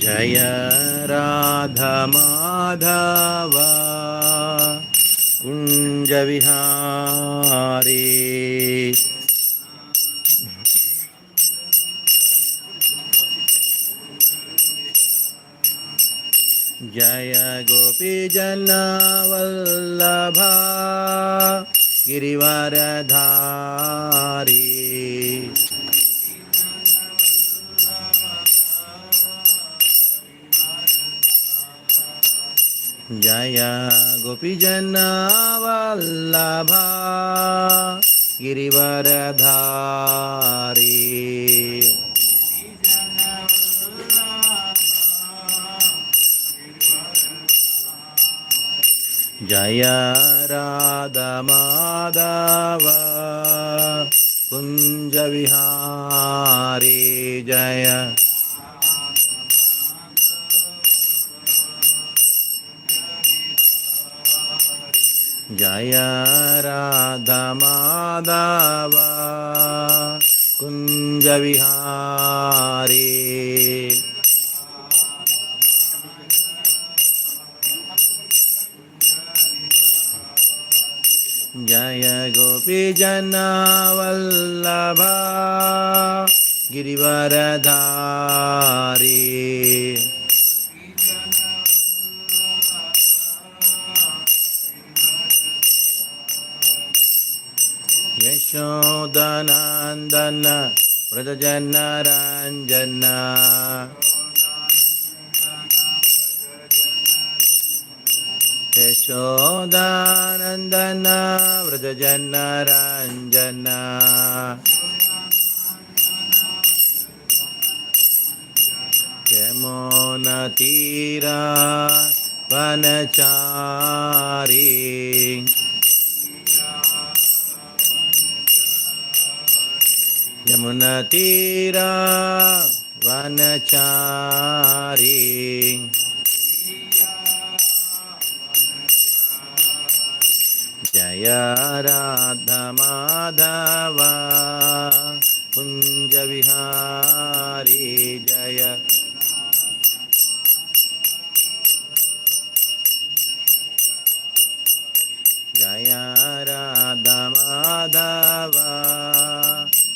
जय राधा माधव कुंज विहारी। जय गोपी वल्लभा गिरिवरधारी। जय गोपी वल्लभा गिरिवरधारी। जय राधा माधव कुंज विहारी। जय जय राधा माधव कुंज विहारी। जय गोपी वल्लभा गिरिवरधारी। यशोदनंदन व्रजजनरंजन। यशोदानंदन व्रजजनरंजन। यमुनातीरा वनचारी। यमुनातीरा वनचारी। जय राधा माधव कुंज विहारी। जय जय राधा माधव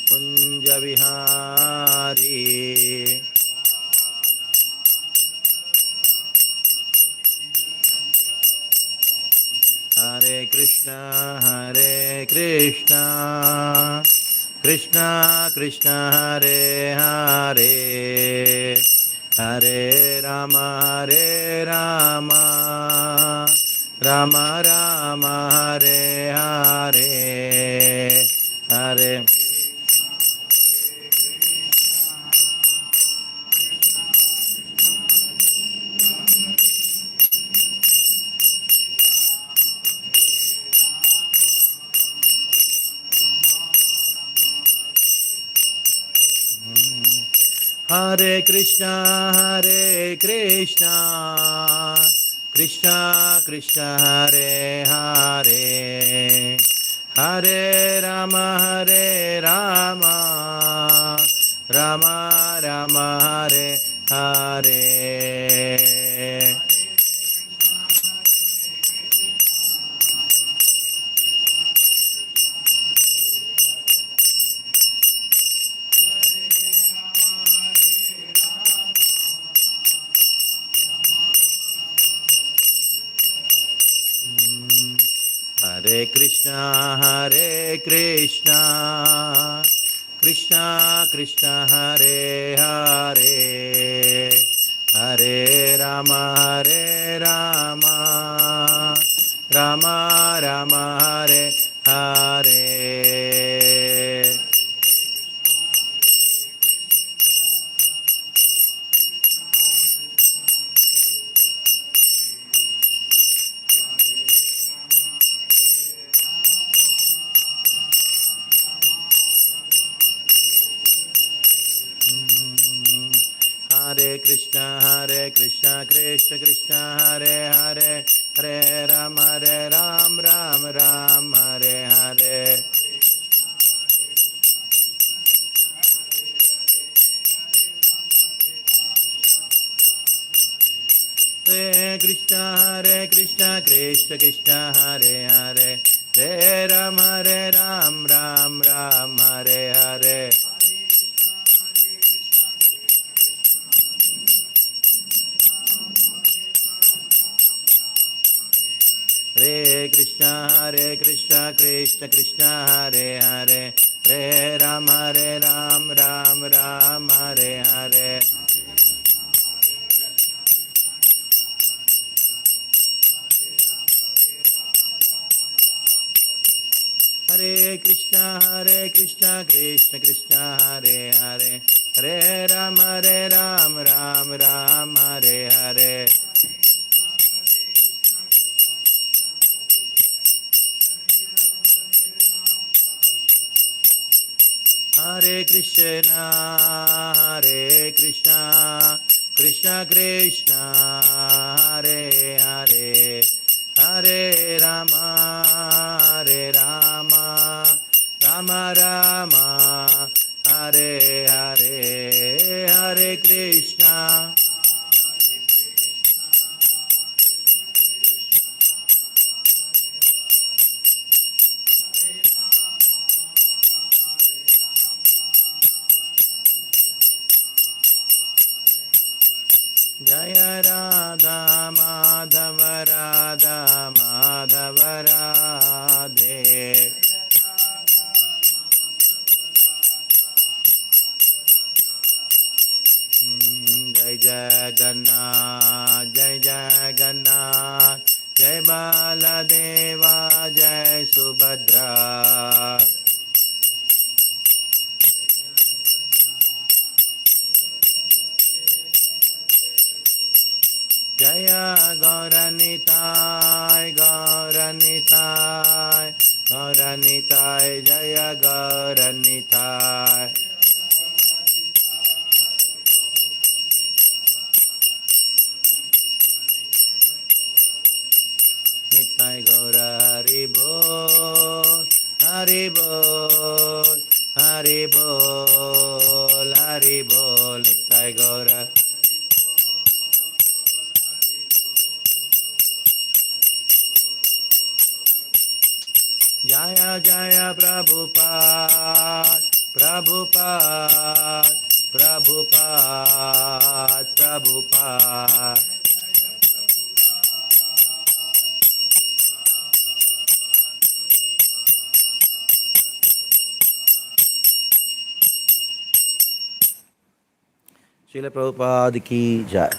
कुंज विहारी। हरे कृष्णा कृष्णा कृष्णा हरे हरे, हरे राम राम राम हरे हरे। हरे हरे कृष्णा कृष्णा कृष्णा हरे हरे, हरे राम राम राम हरे हरे। हरे कृष्णा कृष्णा कृष्णा हरे हरे, हरे राम राम राम हरे हरे। हरे कृष्णा कृष्ण कृष्ण हरे हरे, हरे Ram Ram Ram Hare Hare. Hare Krishna Krishna Krishna Hare Hare Hare Ram Ram Ram Hare Hare Hare Krishna Krishna Krishna Hare Hare Hare Ram Ram Ram Hare Hare Hare Krishna Krishna Krishna Hare Hare Hare Ram Ram Ram Hare Hare Hare Krishna Krishna Krishna Hare Hare Hare Rama Rama Rama Hare Hare Hare Krishna Jaya Radha Madhava Radha Madhava Radhe Jai Jagannath Jai Jagannath Jai Baladeva Jai Subhadra Jaya Gauranitai Gauranitai Gauranitai Jaya Gauranitai Nitai Gaura Haribol Haribol Haribol Haribol Nitai Gaura Jaya Jaya Prabhupada Prabhupada Prabhupada Prabhupada Srila Prabhupada ki jai.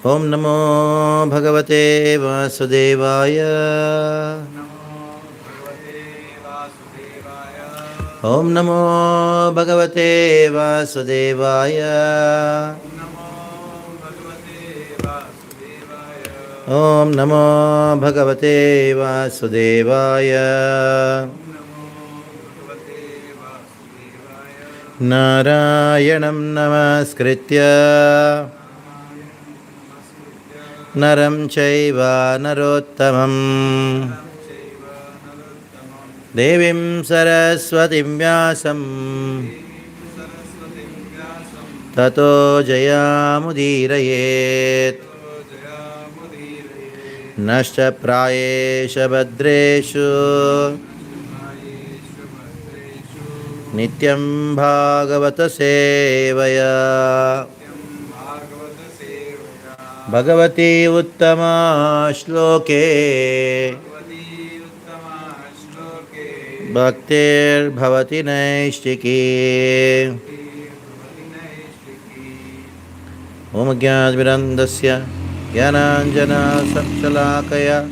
Om Namo Bhagavate Vasudevaya Om Namo Bhagavate Vasudevaya Om Namo Bhagavate Vasudevaya Narayanam Namaskritya Naram Chaiva Narottamam Devim Saraswatim Vyasam Tato Jayamudirayet Nashta Prayesha Bhadreshu Nityam Bhagavata Sevaya Bhagavati Uttama Shloke Bhaktir Bhavati Naishtiki Om Jnanvirandasya Jnananjana Shalakaya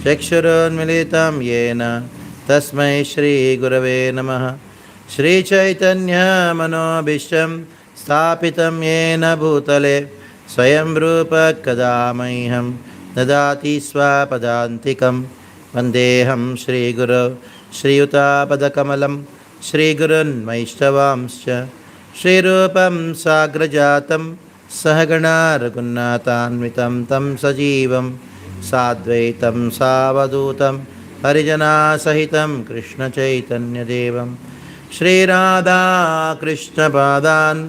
Chakshurun Militam Yena Tasmai Shri Gurave Namaha Shri Chaitanya Manobhishtam Sthapitam Yena Bhutale Swayam Rupa Kadamaiham Dadati Swapadantikam Vandeham Shri Guru Shri Yuta Padakamalam Shri Gurun Maishtavamscha Shri Rupam Sagrajatam Sahagana Raghunathanvitam Tam Sajivam Sadvaitam Savadutam Harijana Sahitam Krishna Chaitanya Devam Shri Radha कृष्णपादान्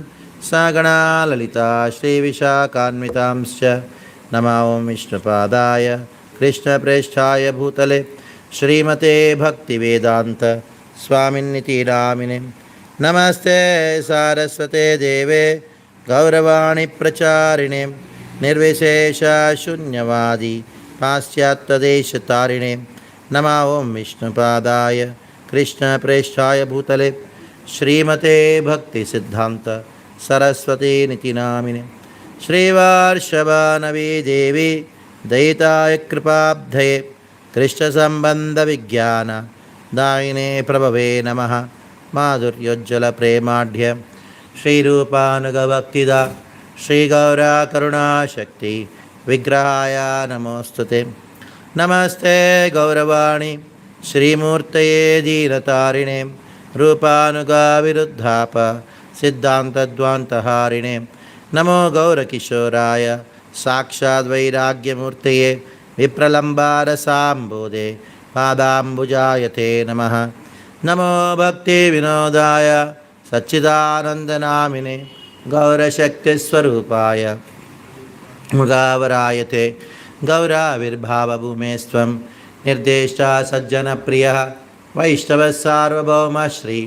सगणा Lalita श्रीविशाखान्वितांश्च नमो विष्णुपादाय कृष्णप्रेष्ठाय भूतले श्रीमते भक्तिवेदान्त स्वामिन्निति नामिने नमस्ते सारस्वते देवे गौरवाणी प्रचारिणे निर्विशेषशून्यवादी पाश्चात्यदेशतारिणे नमो विष्णुपादाय कृष्णप्रेष्ठाय भूतले श्रीमते भक्तिसिद्धान्त सरस्वतीनिति नामिने श्रीवार्षभानवी देवी दयिताय कृपाब्धये कृष्णसम्बन्धविज्ञान दायिने प्रभवे नमः माधुर्योज्ज्वलप्रेमाढ्य श्रीरूपानुगभक्तिदा श्रीगौरा करुणाशक्ति विग्रहाय नमोस्तुते नमस्ते गौरवाणी श्रीमूर्तये दीनतारिणे रूपानुगाविरुद्धाप सिद्धान्तद्वान्तहारिणे नमो गौरकिशोराय साक्षाद्वैराग्यमूर्तये विप्रलम्बारसाम्बोधे पादाम्बुजायते नमः नमो भक्तिविनोदाय सच्चिदानन्दनामिने गौरशक्तिस्वरूपाय मृगावरायते गौराविर्भावभूमेस्त्वं निर्देष्टा सज्जनप्रियः वैष्णवः सार्वभौम श्री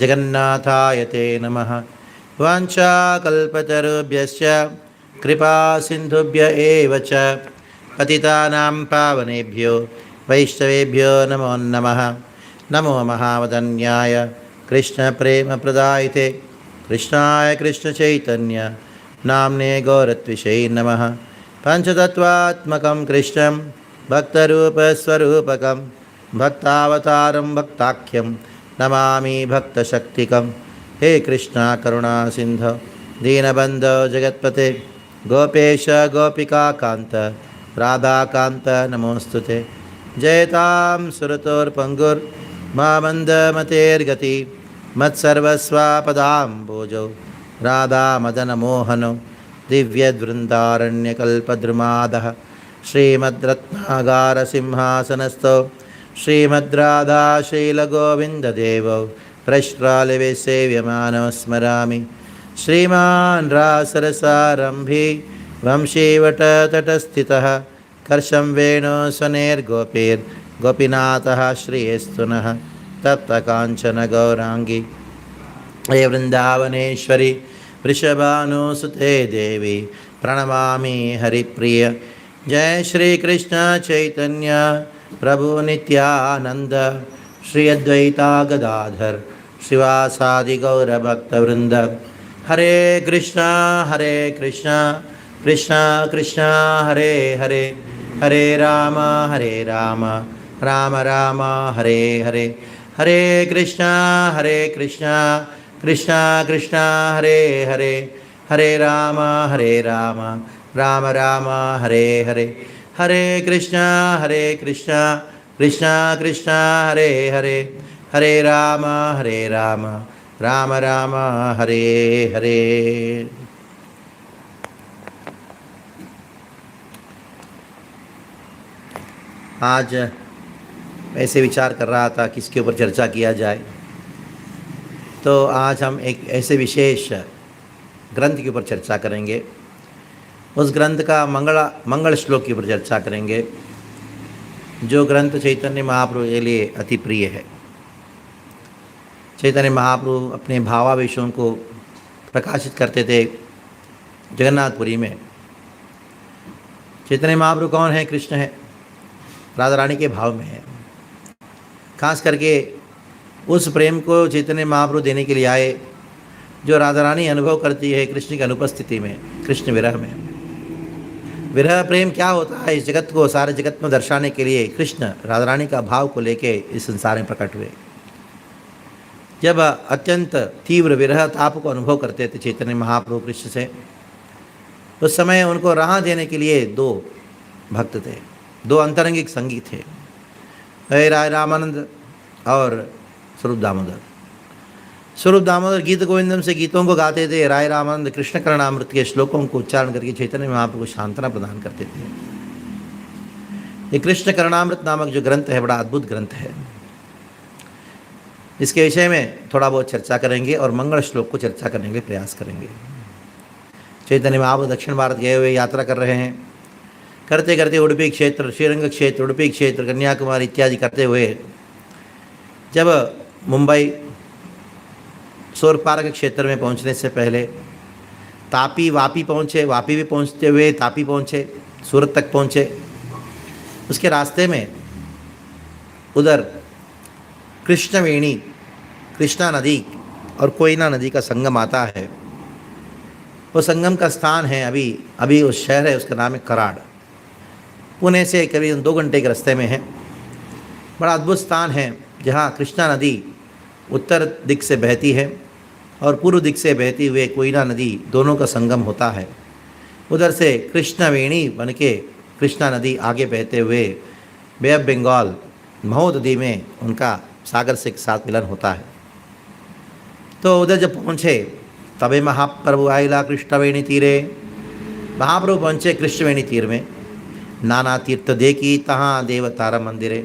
जगन्नाथाय ते नमः वाञ्छाकल्पतरुभ्यश्च कृपासिन्धुभ्य एव च पतितानां पावनेभ्यो वैष्णवेभ्यो नमो नमः नमो महावदन्याय कृष्णप्रेमप्रदायिते कृष्णाय कृष्णचैतन्य नाम्ने गौरत्विषै नमः पञ्चतत्त्वात्मकं कृष्णं भक्तरूपस्वरूपकं भक्तावतारं भक्ताख्यं नमामि भक्तशक्तिकं हे कृष्णा करुणा सिन्धो दीनबन्धो जगत्पते गोपेश गोपिकान्त राधाकान्त नमोस्तुते जयतां सुरतोर्पङ्गुर्मामन्दमतेर्गति मत्सर्वस्वापदाम्बोजौ राधामदनमोहनो दिव्यवृन्दारण्यकल्पद्रुमादः श्रीमद्रत्नागारसिंहासनस्थो श्रीमद्राधा श्रीलगोविन्ददेवौ प्रश्रालवे सेव्यमानो स्मरामि श्रीमान् रासरसारम्भी वंशीवटतटस्थितः कर्षं वेणुस्वनैर्गोपीर्गोपीनाथः श्रियस्तु नः तप्तकाञ्चन गौराङ्गी हे वृन्दावनेश्वरी वृषभानुसुते देवी प्रणमामि हरिप्रिय जय श्री कृष्ण चैतन्य प्रभु नित्यानंद श्री अद्वैता गदाधर शिवासादि गौरभक्तवृंद हरे कृष्णा कृष्णा कृष्णा हरे हरे हरे राम राम राम हरे हरे हरे कृष्णा कृष्णा कृष्णा हरे हरे हरे राम राम राम हरे हरे हरे कृष्णा कृष्णा कृष्णा हरे हरे हरे राम राम राम हरे हरे। आज ऐसे विचार कर रहा था किसके ऊपर चर्चा किया जाए, तो आज हम एक ऐसे विशेष ग्रंथ के ऊपर चर्चा करेंगे। उस ग्रंथ का मंगल श्लोक के ऊपर चर्चा करेंगे, जो ग्रंथ चैतन्य महाप्रभु के लिए अति प्रिय है। चैतन्य महाप्रभु अपने भावावेशों को प्रकाशित करते थे जगन्नाथपुरी में। चैतन्य महाप्रभु कौन है? कृष्ण है, राधा रानी के भाव में है। खास करके उस प्रेम को चैतन्य महाप्रभु देने के लिए आए जो राधा रानी अनुभव करती है कृष्ण की अनुपस्थिति में, कृष्ण विरह में। विरह प्रेम क्या होता है, इस जगत को, सारे जगत में दर्शाने के लिए कृष्ण राधा रानी का भाव को लेके इस संसार में प्रकट हुए। जब अत्यंत तीव्र विरह ताप को अनुभव करते थे चैतन्य महाप्रभु कृष्ण से, उस समय उनको राह देने के लिए दो भक्त थे, दो अंतरंगिक संगी थे, राय रामानंद और स्वरूप दामोदर। स्वरूप दामोदर गीत गोविंदम से गीतों को गाते थे, राय रामानंद कृष्ण करणामृत के श्लोकों को उच्चारण करके चैतन्य महाप्रभु को सांत्वना प्रदान करते थे। ये कृष्ण करणामृत नामक जो ग्रंथ है, बड़ा अद्भुत ग्रंथ है। इसके विषय में थोड़ा बहुत चर्चा करेंगे और मंगल श्लोक को चर्चा करने के लिए प्रयास करेंगे। चैतन्य महाप्रभु दक्षिण भारत गए हुए यात्रा कर रहे हैं। करते करते उडुपी क्षेत्र, श्रीरंग क्षेत्र, उडुपी क्षेत्र, कन्याकुमारी इत्यादि करते हुए जब मुंबई सोर पार्क क्षेत्र में पहुंचने से पहले तापी वापी पहुंचे, वापी भी पहुंचते हुए तापी पहुंचे, सूरत तक पहुंचे। उसके रास्ते में उधर कृष्णवेणी, कृष्णा नदी और कोयना नदी का संगम आता है। वो संगम का स्थान है अभी उस शहर है, उसका नाम है कराड़। पुणे से करीब 2 घंटे के रास्ते में है। बड़ा अद्भुत स्थान है जहाँ कृष्णा नदी उत्तर दिक से बहती है और पूर्व दिक से बहती हुए कोयना नदी दोनों का संगम होता है। उधर से कृष्णवेणी बन के कृष्णा नदी आगे बहते हुए बे ऑफ बंगाल महोदधी में उनका सागर से एक साथ मिलन होता है। तो उधर जब पहुँचे तबे महाप्रभु आइला कृष्णवेणी तीरे। महाप्रभु पहुँचे कृष्णवेणी तीर में। नाना तीर्थ देखी तहाँ देवतारा मंदिर है।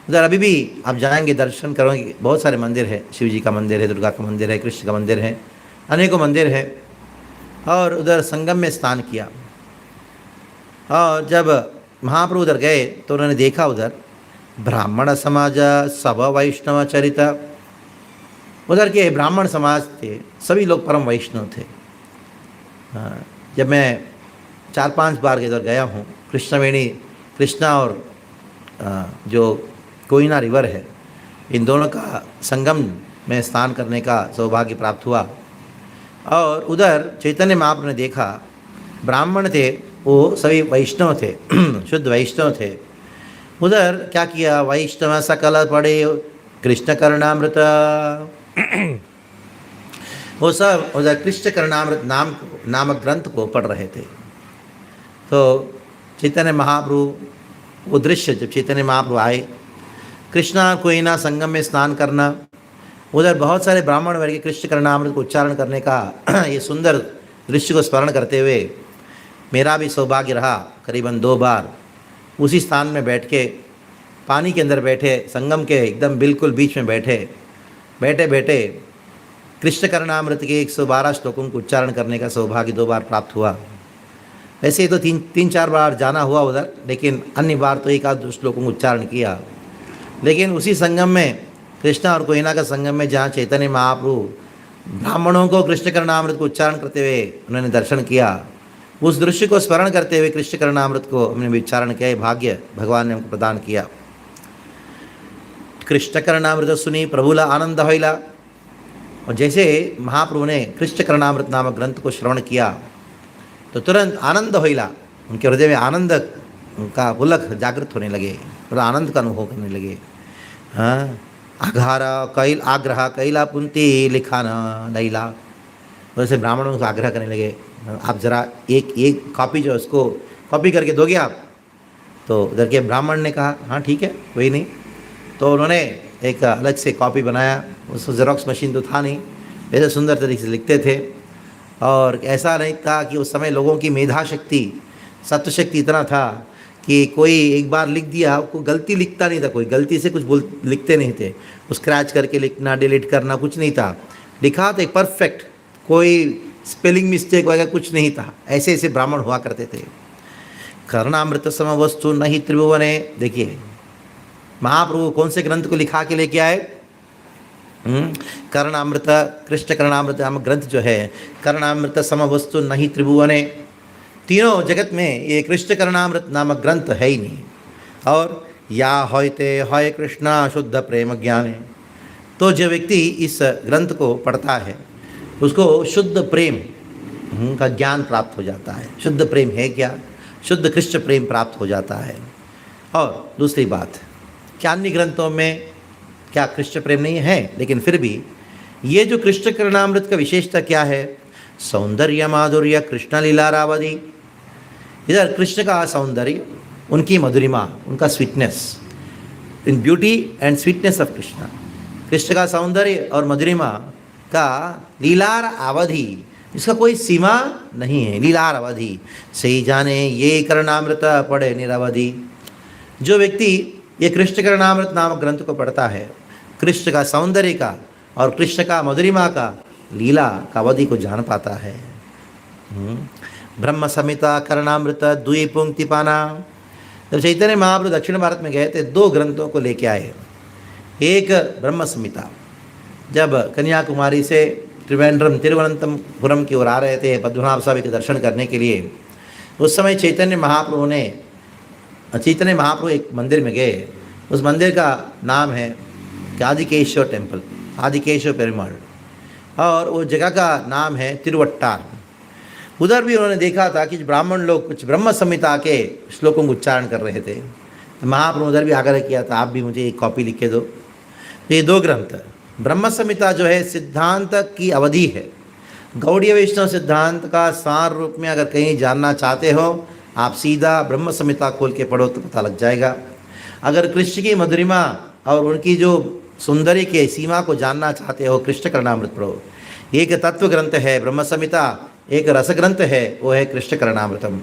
उधर अभी भी आप जाएंगे, दर्शन करोगे, बहुत सारे मंदिर है। शिव जी का मंदिर है, दुर्गा का मंदिर है, कृष्ण का मंदिर है, अनेकों मंदिर है। और उधर संगम में स्नान किया। और जब महाप्रभु उधर गए तो उन्होंने देखा उधर ब्राह्मण समाज सब वैष्णव चरित। उधर के ब्राह्मण समाज थे, सभी लोग परम वैष्णव थे। जब मैं 4-5 बार इधर गया हूँ, कृष्णवेणी, कृष्णा और जो कोयना रिवर है, इन दोनों का संगम में स्नान करने का सौभाग्य प्राप्त हुआ। और उधर चैतन्य महाप्रभु ने देखा ब्राह्मण थे, वो सभी वैष्णव थे, शुद्ध वैष्णव थे। उधर क्या किया, वैष्णव सकल पढ़े कृष्ण कर्णामृत। वो सब उधर कृष्ण कर्णामृत नामक ग्रंथ को पढ़ रहे थे। तो चैतन्य महाप्रभु, वो दृश्य जब चैतन्य महाप्रभु आए, कृष्णा कोयना संगम में स्नान करना, उधर बहुत सारे ब्राह्मण वर्ग के कृष्ण कर्णामृत को उच्चारण करने का ये सुंदर दृश्य को स्मरण करते हुए मेरा भी सौभाग्य रहा करीबन 2 बार उसी स्थान में बैठ के, पानी के अंदर बैठे, संगम के एकदम बिल्कुल बीच में बैठे कृष्ण कर्णामृत के 112 श्लोकों को उच्चारण करने का सौभाग्य 2 बार प्राप्त हुआ। वैसे ही तो 3-4 बार जाना हुआ उधर, लेकिन अन्य बार तो 1-2 श्लोकों को उच्चारण किया। लेकिन उसी संगम में, कृष्णा और कोयना का संगम में, जहाँ चैतन्य महाप्रभु ब्राह्मणों को कृष्ण कर्णामृत को उच्चारण करते हुए उन्होंने दर्शन किया, उस दृश्य को स्मरण करते हुए कृष्ण कर्णामृत को हमने उच्चारण किया। भाग्य भगवान ने हमको प्रदान किया। कृष्ण कर्णामृत सुनी प्रभुला आनंद होइला। और जैसे महाप्रभु ने कृष्ण कर्णामृत नामक ग्रंथ को श्रवण किया तो तुरंत आनंद होइला, उनके हृदय में आनंद का पुलक जागृत होने लगे और आनंद का अनुभव करने लगे। हाँ, आग्रह कैला पुंती लिखाना लैला। वैसे ब्राह्मणों को आग्रह करने लगे, आप ज़रा एक कॉपी जो उसको कॉपी करके दोगे आप। तो उधर के ब्राह्मण ने कहा हाँ ठीक है, कोई नहीं। तो उन्होंने एक अलग से कॉपी बनाया। उसको जेरोक्स मशीन तो था नहीं, वैसे सुंदर तरीके से लिखते थे। और ऐसा नहीं था कि उस समय लोगों की मेधा शक्ति, सत्व शक्ति इतना था कि कोई एक बार लिख दिया, कोई गलती लिखता नहीं था, कोई गलती से कुछ लिखते नहीं थे। स्क्रैच करके लिखना, डिलीट करना कुछ नहीं था। लिखा तो एक परफेक्ट, कोई स्पेलिंग मिस्टेक वगैरह कुछ नहीं था। ऐसे ऐसे ब्राह्मण हुआ करते थे। कर्णामृत सम वस्तु नहीं त्रिभुवने। देखिए महाप्रभु कौन से ग्रंथ को लिखा के लेके आए? कर्णामृत, कृष्ण कर्णामृत नामक ग्रंथ जो है, कर्णामृत सम वस्तु नहीं त्रिभुवने। तीनों जगत में ये कृष्ण कर्णामृत नामक ग्रंथ है ही नहीं। और या होयते होय कृष्णा शुद्ध प्रेम ज्ञाने। तो जो व्यक्ति इस ग्रंथ को पढ़ता है उसको शुद्ध प्रेम का ज्ञान प्राप्त हो जाता है। शुद्ध प्रेम है क्या? शुद्ध कृष्ण प्रेम प्राप्त हो जाता है। और दूसरी बात, क्या अन्य ग्रंथों में क्या कृष्ण प्रेम नहीं है? लेकिन फिर भी ये जो कृष्ण कर्णामृत का विशेषता क्या है? सौंदर्य माधुर्य कृष्ण लीलारावधि। इधर कृष्ण का सौंदर्य, उनकी मधुरिमा, उनका sweetness, in beauty and sweetness of Krishna. Krishna का सौंदर्य और मधुरिमा का लीलार अवधि, इसका कोई सीमा नहीं है। लीलार अवधि सही जाने ये कर्णामृत पढ़े निरवधि। जो व्यक्ति ये कृष्ण कर्णामृत नामक ग्रंथ को पढ़ता है, कृष्ण का सौंदर्य का और कृष्ण का मधुरिमा का लीला का अवधि को जान पाता है। ब्रह्म संहिता करणामृत द्वि पंक्ति पाना। जब चैतन्य महाप्रभु दक्षिण भारत में गए थे 2 ग्रंथों को लेके आए। एक ब्रह्म संहिता, जब कन्याकुमारी से त्रिवेंद्रम तिरुवनंतपुरम की ओर आ रहे थे पद्मनाभ स्वामी के दर्शन करने के लिए, उस समय चैतन्य महाप्रभु एक मंदिर में गए। उस मंदिर का नाम है आदिकेश्वर टेम्पल, आदिकेश्वर पेरुमाल, और वो जगह का नाम है तिरुवट्टार। उधर भी उन्होंने देखा था कि ब्राह्मण लोग कुछ ब्रह्म संहिता के श्लोकों का उच्चारण कर रहे थे। महाप्रभु उधर भी आग्रह किया था, आप भी मुझे एक कॉपी लिख के दो। तो ये 2 ग्रंथ, ब्रह्म संहिता जो है सिद्धांत की अवधि है। गौड़ीय वैष्णव सिद्धांत का सार रूप में अगर कहीं जानना चाहते हो, आप सीधा ब्रह्म संहिता खोल के पढ़ो तो पता लग जाएगा। अगर कृष्ण की मधुरिमा और उनकी जो सुंदरी के सीमा को जानना चाहते हो, कृष्ण करणामृत पढ़ो। एक तत्व ग्रंथ है ब्रह्म संहिता, एक रस ग्रंथ है, वो है कृष्ण करणामृतम।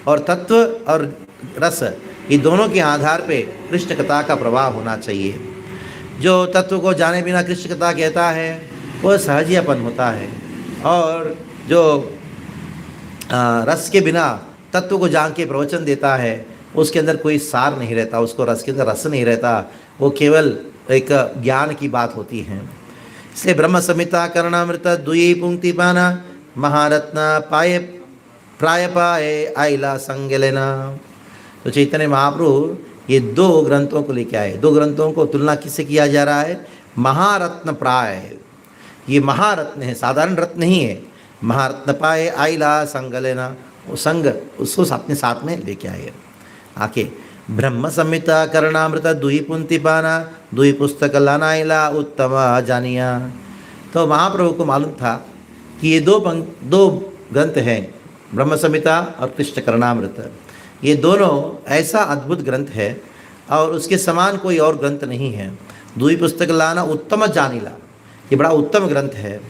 और तत्व और रस, ये दोनों के आधार पे कृष्ण कथा का प्रवाह होना चाहिए। जो तत्व को जाने बिना कृष्ण कथा कहता है वो सहजियापन होता है, और जो रस के बिना तत्व को जान के प्रवचन देता है उसके अंदर कोई सार नहीं रहता, उसको रस के अंदर रस नहीं रहता, वो केवल एक ज्ञान की बात होती है। इसलिए ब्रह्म संहिता करणामृत द्वि पंक्ति पाना महारत्न पाए प्राय पाए आइला संगलेना। तो चैतन्य महाप्रभु ये 2 ग्रंथों को लेके आए। 2 ग्रंथों को तुलना किससे किया जा रहा है? महारत्न प्राय, ये महारत्न है, साधारण रत्न नहीं है। महारत्न पाए आइला संगलेना, वो संग उसको अपने साथ में लेके आए आके। ब्रह्म संहिता करणामृत द्वि पंक्ति पाना, 2 पुस्तक लानाइला उत्तम जानिया। तो महाप्रभु को मालूम था कि ये 2 ग्रंथ हैं, ब्रह्म संहिता और कृष्ण करणामृत। ये दोनों ऐसा अद्भुत ग्रंथ है और उसके समान कोई और ग्रंथ नहीं है। 2 पुस्तक लाना उत्तम जानिला, ये बड़ा उत्तम ग्रंथ है,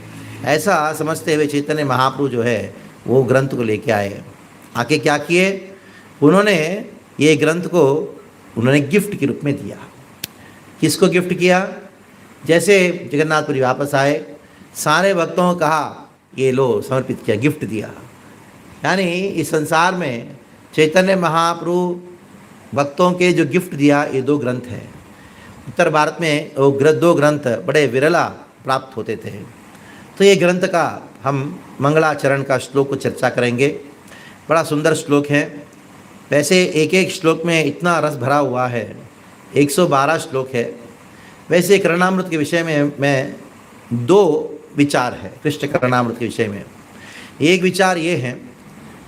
ऐसा समझते हुए चैतन्य महाप्रभु जो है वो ग्रंथ को लेके आए। आके क्या किए, उन्होंने ये ग्रंथ को उन्होंने गिफ्ट के रूप में दिया। किसको गिफ्ट किया? जैसे जगन्नाथपुरी वापस आए, सारे भक्तों को कहा ये लो समर्पित किया, गिफ्ट दिया। यानी इस संसार में चैतन्य महाप्रभु भक्तों के जो गिफ्ट दिया, ये 2 ग्रंथ हैं। उत्तर भारत में वो 2 ग्रंथ बड़े विरला प्राप्त होते थे। तो ये ग्रंथ का हम मंगलाचरण का श्लोक को चर्चा करेंगे। बड़ा सुंदर श्लोक है। वैसे एक श्लोक में इतना रस भरा हुआ है, 112 श्लोक है। वैसे करणामृत के विषय में मैं 2 विचार है कृष्ण करणामृत के विषय में। एक विचार ये है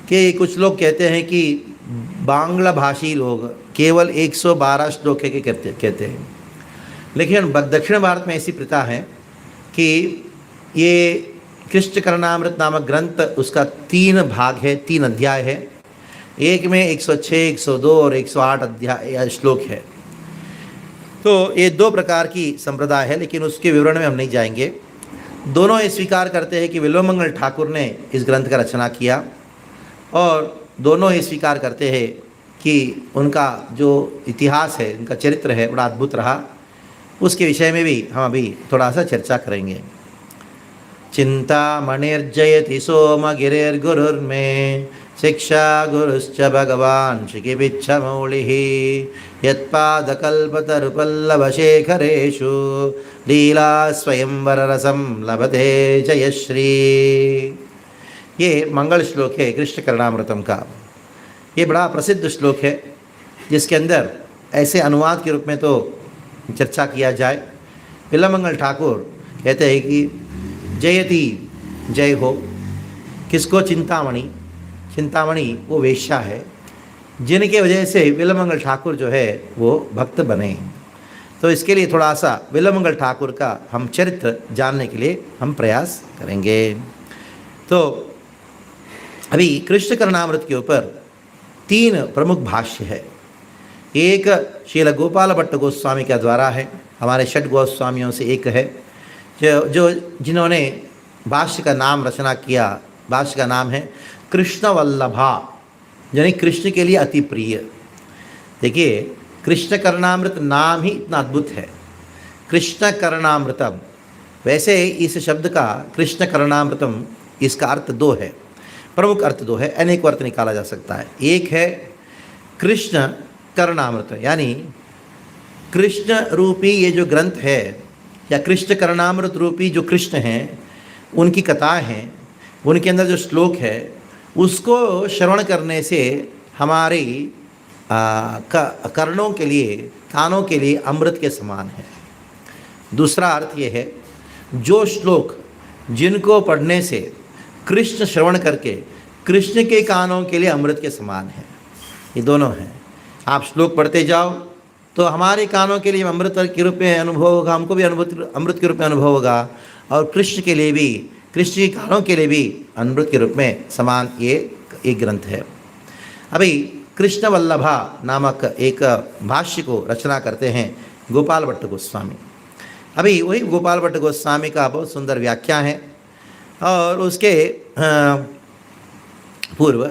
कि कुछ लोग कहते हैं कि बांग्ला भाषी लोग केवल 112 श्लोक के कहते हैं, लेकिन दक्षिण भारत में ऐसी प्रथा है कि ये कृष्ण करणामृत नामक ग्रंथ, उसका 3 भाग है, 3 अध्याय है। एक में 106, 102 और 108 अध्याय श्लोक है। तो ये 2 प्रकार की संप्रदाय है, लेकिन उसके विवरण में हम नहीं जाएंगे। दोनों ये स्वीकार करते हैं कि विल्वमंगल ठाकुर ने इस ग्रंथ का रचना किया, और दोनों ये स्वीकार करते हैं कि उनका जो इतिहास है, उनका चरित्र है, बड़ा अद्भुत रहा। उसके विषय में भी हम अभी थोड़ा सा चर्चा करेंगे। चिंता मणिर्जयति सोम गिरिर्गुरुर्मे शिक्षा गुरुश्च भगवान शिखिबिच्छमौलिः यत्पादकल्पतरुपल्लवशेखरेषु लीला स्वयंवररसं लभते जयश्री। ये मंगल श्लोक है कृष्ण करणामृतम का। ये बड़ा प्रसिद्ध श्लोक है, जिसके अंदर ऐसे अनुवाद के रूप में तो चर्चा किया जाए। विल्वमंगल ठाकुर कहते हैं कि जयति, जय हो किसको? चिंतामणि। चिंतामणि वो वेश्या है जिनके वजह से विल्वमंगल ठाकुर जो है वो भक्त बने। तो इसके लिए थोड़ा सा विल्वमंगल ठाकुर का हम चरित्र जानने के लिए हम प्रयास करेंगे। तो अभी कृष्ण करणामृत के ऊपर 3 प्रमुख भाष्य है। एक श्रील गोपाल भट्ट गोस्वामी के द्वारा है, हमारे 6 गोस्वामियों से एक है, जो जिन्होंने भाष्य का नाम रचना किया। भाष्य का नाम है कृष्ण वल्लभा, यानी कृष्ण के लिए अति प्रिय। देखिए, कृष्ण करणामृत नाम ही इतना अद्भुत है कृष्ण करणामृतम। वैसे इस शब्द का कृष्ण करणामृतम इसका अर्थ दो है, प्रमुख अर्थ दो है, अनेक अर्थ निकाला जा सकता है। एक है कृष्ण करणामृत, यानी कृष्ण रूपी ये जो ग्रंथ है या कृष्ण करणामृत रूपी जो कृष्ण हैं उनकी कथाएं हैं, उनके अंदर जो श्लोक है उसको श्रवण करने से हमारी कर्णों के लिए, कानों के लिए अमृत के समान है। दूसरा अर्थ ये है जो श्लोक जिनको पढ़ने से कृष्ण श्रवण करके कृष्ण के कानों के लिए अमृत के समान है। ये दोनों हैं। आप श्लोक पढ़ते जाओ तो हमारे कानों के लिए अमृत के रूप में अनुभव होगा, हमको भी अमृत के रूप में अनुभव होगा, और कृष्ण के लिए भी, कृष्ण के कानों के लिए भी अमृत के रूप में समान ये एक ग्रंथ है। अभी कृष्ण वल्लभा नामक एक भाष्य को रचना करते हैं गोपाल भट्ट गोस्वामी। अभी वही गोपाल भट्ट गोस्वामी का बहुत सुंदर व्याख्या है, और उसके पूर्व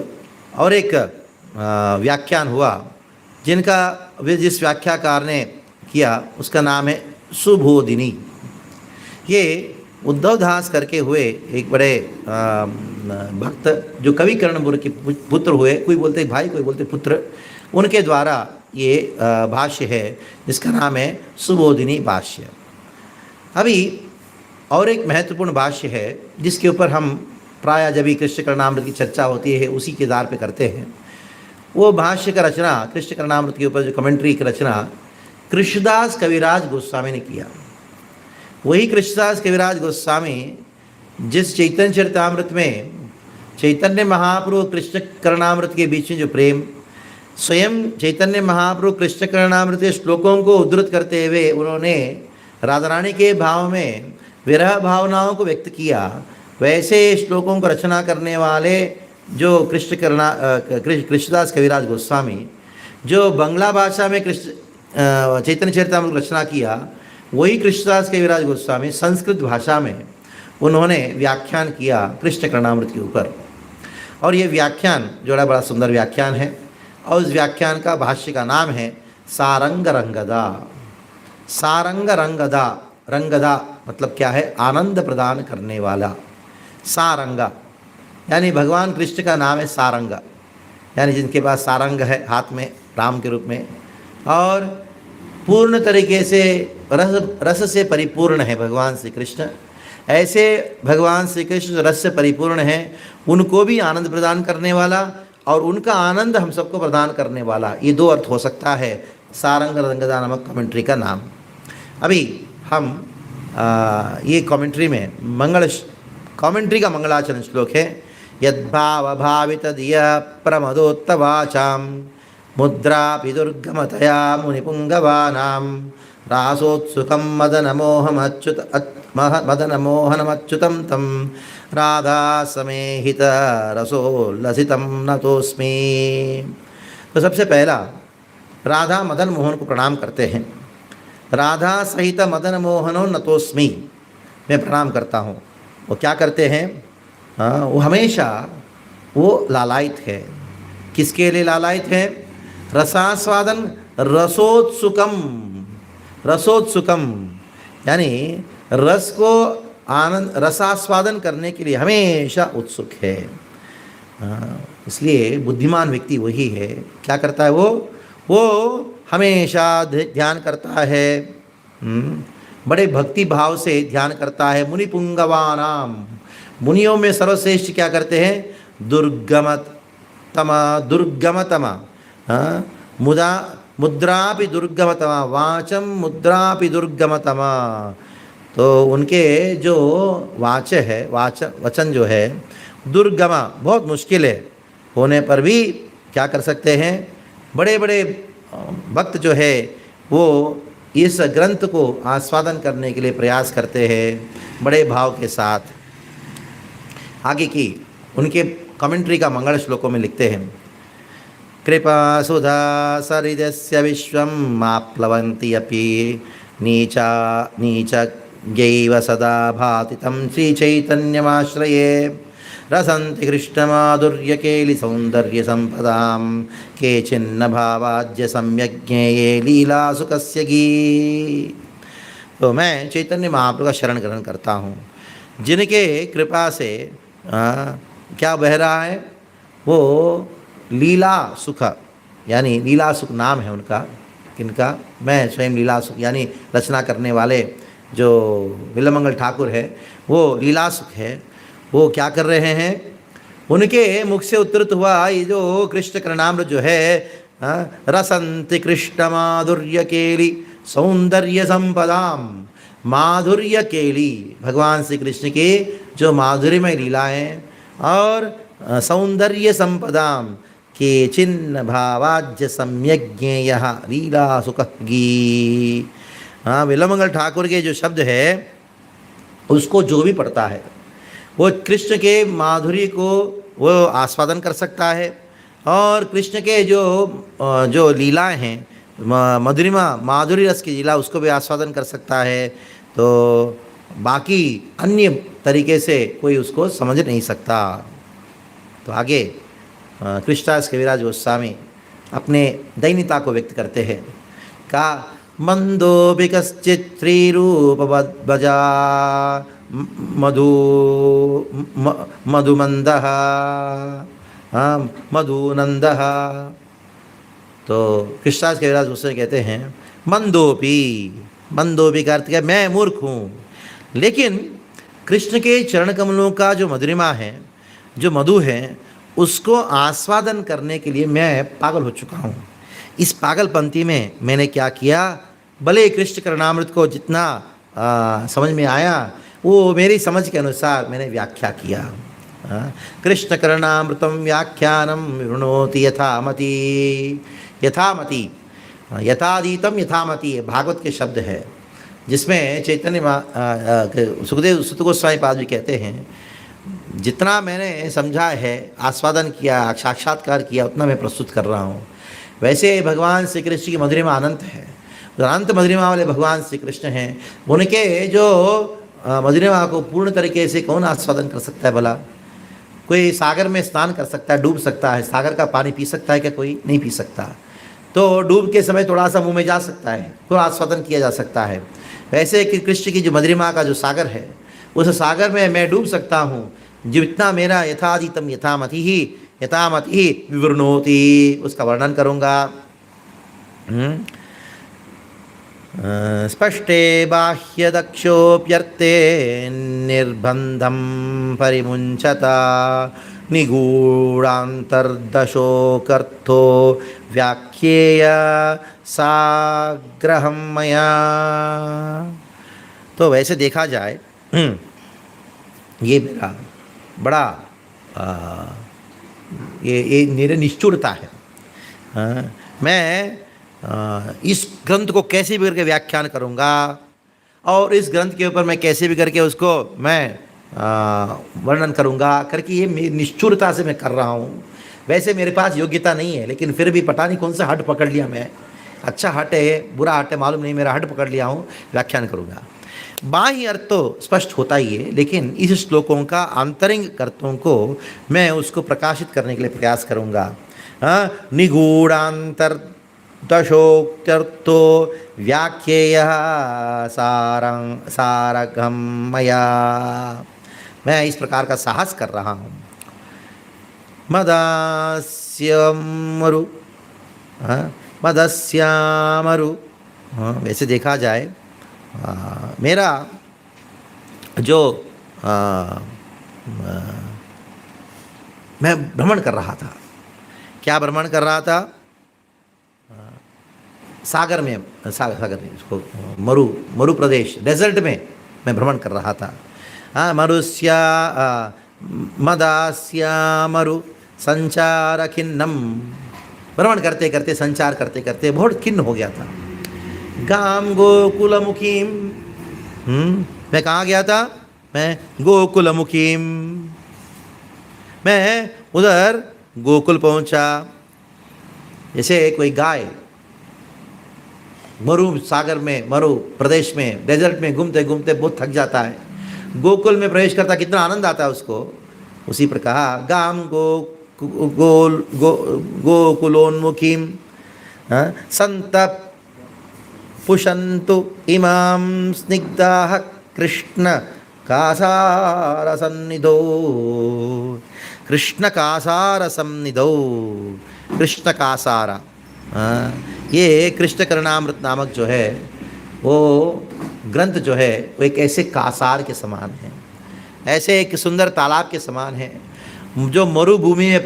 और एक व्याख्यान हुआ जिस व्याख्याकार ने किया उसका नाम है सुबोधिनी। ये उद्धव दास करके हुए एक बड़े भक्त जो कवि कर्णपुर के पुत्र हुए, कोई बोलते भाई कोई बोलते पुत्र, उनके द्वारा ये भाष्य है जिसका नाम है सुबोधिनी भाष्य। अभी और एक महत्वपूर्ण भाष्य है जिसके ऊपर हम प्रायः जब भी कृष्ण करणामृत की चर्चा होती है उसी के आधार पे करते हैं। वो भाष्य का रचना, कृष्ण करणामृत के ऊपर जो कमेंट्री की रचना कृष्णदास कविराज गोस्वामी ने किया। वही कृष्णदास कविराज गोस्वामी जिस चैतन्य चरितामृत में चैतन्य महाप्रभु कृष्ण करणामृत के बीच में जो प्रेम, स्वयं चैतन्य महाप्रभु कृष्ण करणामृत के श्लोकों को उद्धृत करते हुए उन्होंने राधा रानी के भाव में विरह भावनाओं को व्यक्त किया, वैसे श्लोकों को रचना करने वाले जो कृष्णदास कविराज गोस्वामी जो बांग्ला भाषा में चैतन्य चरितामृत रचना किया, वही कृष्णदास कविराज गोस्वामी संस्कृत भाषा में उन्होंने व्याख्यान किया कृष्ण करणामृत के ऊपर। और ये व्याख्यान जो है बड़ा सुंदर व्याख्यान है, और उस व्याख्यान का भाष्य का नाम है सारंग रंगदा। सारंग रंगदा, रंगदा मतलब क्या है? आनंद प्रदान करने वाला। सारंगा यानी भगवान कृष्ण का नाम है सारंगा, यानी जिनके पास सारंग है हाथ में राम के रूप में, और पूर्ण तरीके से रस से परिपूर्ण है भगवान श्री कृष्ण। ऐसे भगवान श्री कृष्ण रस से परिपूर्ण हैं, उनको भी आनंद प्रदान करने वाला और उनका आनंद हम सबको प्रदान करने वाला। ये दो अर्थ हो सकता है सारंग रंगदा नामक कमेंट्री का नाम। अभी हम ये कमेंट्री में कमेंट्री का मंगलाचरण श्लोक है। यद्भाव भावित दिया प्रमदोत्तवाचाम मुद्रापि दुर्गमतया मुनिपुंगवानां रासोत्सुकं मदनमोहनमच्युतं तं राधा समेहित रसोल्लसितं नतोस्मि। तो सबसे पहला राधा मदन मोहन को प्रणाम करते हैं। राधा सहित मदन मोहनो नतोस्मि, मैं प्रणाम करता हूँ। वो क्या करते हैं? वो हमेशा वो लालायित है। किसके लिए लालायित है? रसास्वादन, रसोत्सुकम, रसोत्सुकम यानी रस को आनंद रसास्वादन करने के लिए हमेशा उत्सुक है। इसलिए बुद्धिमान व्यक्ति वही है, क्या करता है वो हमेशा ध्यान करता है, बड़े भक्ति भाव से ध्यान करता है। मुनि पुंगवानाम, मुनियों में सर्वश्रेष्ठ क्या करते हैं? दुर्गमतमा मुद्रापि दुर्गमतमा, वाचम मुद्रापि दुर्गमतमा। तो उनके जो वाच है, वचन जो है दुर्गमा, बहुत मुश्किल है, होने पर भी क्या कर सकते हैं? बड़े बड़े भक्त जो है वो इस ग्रंथ को आस्वादन करने के लिए प्रयास करते हैं बड़े भाव के साथ। आगे की उनके कमेंट्री का मंगल श्लोकों में लिखते हैं। कृपा सुधा सरिदस्य विश्वं माप्लवन्ति अपि नीचज्ञैव सदा भाति तं श्रीचैतन्यमाश्रये रसन्ति कृष्णमाधुर्यकेलिसौन्दर्यसम्पदां केचिन्न भावाद्य सम्यग् ज्ञेये लीलासुकस्य गी। तो मैं चैतन्य महाप्रभु का शरण ग्रहण करता हूँ, जिनके कृपा से क्या बह रहा है, वो लीला सुख, यानी लीला सुख नाम है उनका, किनका, मैं स्वयं लीला सुख यानी रचना करने वाले जो विल्वमंगल ठाकुर है, वो लीला सुख है। वो क्या कर रहे हैं, उनके मुख से उत्तरित हुआ ये जो कृष्ण करनामृत जो है, रसंति कृष्ण माधुर्य केली सौंदर्य संपदाम, माधुर्य केली, भगवान श्री कृष्ण की जो माधुर्यमय लीला है, और सौंदर्य संपदाम के चिन्ह भावाज्य सम्यज्ञेय लीला सुख गी। हाँ, विल्वमंगल ठाकुर के जो शब्द है उसको जो भी पढ़ता है वो कृष्ण के माधुर्य को वो आस्वादन कर सकता है, और कृष्ण के जो लीलाएं हैं, मधुरिमा माधुर्य रस की लीला, उसको भी आस्वादन कर सकता है। तो बाकी अन्य तरीके से कोई उसको समझ नहीं सकता। तो आगे कृष्णदास कविराज गोस्वामी अपने दैन्यता को व्यक्त करते हैं। का मंदो विकश्चित् श्रीरूपवद्भजा मधु मधुमंदः मधुनंदः। तो कृष्णदास कविराज गोस्वामी कहते हैं मंदोपी, मंदोपी का अर्थ क्या, मैं मूर्ख हूँ, लेकिन कृष्ण के चरण कमलों का जो मधुरिमा है, जो मधु है, उसको आस्वादन करने के लिए मैं पागल हो चुका हूँ। इस पागलपंथी में मैंने क्या किया, भले कृष्ण करनामृत को जितना समझ में आया वो मेरी समझ के अनुसार मैंने व्याख्या किया। कृष्ण करनामृतम व्याख्यानम विवृणोति यथामति, यथामति, यथाधीतम यथामति, ये भागवत के शब्द है, जिसमें चैतन्य सुखदेव सुत गोस्वामी पाद भी कहते हैं, जितना मैंने समझा है, आस्वादन किया, साक्षात्कार किया, उतना मैं प्रस्तुत कर रहा हूँ। वैसे भगवान श्री कृष्ण की मधुरिमा अनंत है, अनंत मधुरिमा वाले भगवान श्री कृष्ण हैं, उनके जो मधुरिमा को पूर्ण तरीके से कौन आस्वादन कर सकता है भला? कोई सागर में स्नान कर सकता है, डूब सकता है, सागर का पानी पी सकता है क्या? कोई नहीं पी सकता। तो डूब के समय थोड़ा सा मुंह में जा सकता है, तो आस्वादन किया जा सकता है। वैसे कि कृष्ण की जो मधुरिमा का जो सागर है, उस सागर में मैं डूब सकता हूँ, जितना मेरा यथाधीतम यथामति ही विवृणोति, उसका वर्णन करूँगा। स्पष्टे बाह्य दक्षोप्यर्थे निर्बंधम परिमुंचता निगूढ़ांतर्दशोकर्थो व्याख्येय साग्रहम मया। तो वैसे देखा जाए ये मेरा बड़ा ये मेरे निष्ठुरता है। मैं इस ग्रंथ को कैसे भी करके व्याख्यान करूँगा, और इस ग्रंथ के ऊपर मैं कैसे भी करके उसको मैं वर्णन करूँगा करके, ये मेरी निष्ठुरता से मैं कर रहा हूँ। वैसे मेरे पास योग्यता नहीं है, लेकिन फिर भी पता नहीं कौन सा हट पकड़ लिया मैं, अच्छा हट है बुरा हट है मालूम नहीं, मेरा हट पकड़ लिया हूँ, व्याख्यान करूँगा। बाह्य अर्थ तो स्पष्ट होता ही है, लेकिन इस श्लोकों का आंतरिक अर्थों को मैं उसको प्रकाशित करने के लिए प्रयास करूँगा। निगूढ़ांतर दशोक्त्यर्थो व्याख्येय सारगम मया। मैं इस प्रकार का साहस कर रहा हूँ। मदस्यमरु, मदस्यामरु, वैसे देखा जाए मेरा जो मैं भ्रमण कर रहा था, क्या भ्रमण कर रहा था? सागर में, सागर में उसको मरु प्रदेश, डेजर्ट में मैं भ्रमण कर रहा था। मरुस्या मदास्या मरु संचार खिन्नम, भ्रमण करते करते, संचार करते करते बहुत खिन्न हो गया था। गाम गोकुलमुखीम, मैं कहाँ गया था? मैं गोकुलमुखीम, मैं उधर गोकुल पहुँचा। जैसे कोई गाय मरु सागर में, मरु प्रदेश में, डेजर्ट में घूमते घूमते बहुत थक जाता है, गोकुल में प्रवेश करता, कितना आनंद आता है उसको। उसी प्रकार गाम गोकुलोन्मुखीम संतप पुषन्तु इमां स्निग्धाः कृष्ण कासारसन्निधौ, कृष्ण कासारसन्निधौ। कृष्ण कासारा, ये कृष्ण करणामृत नामक जो है वो ग्रंथ जो है वो एक ऐसे कासार के समान है, ऐसे एक सुंदर तालाब के समान है, जो मरुभूमि में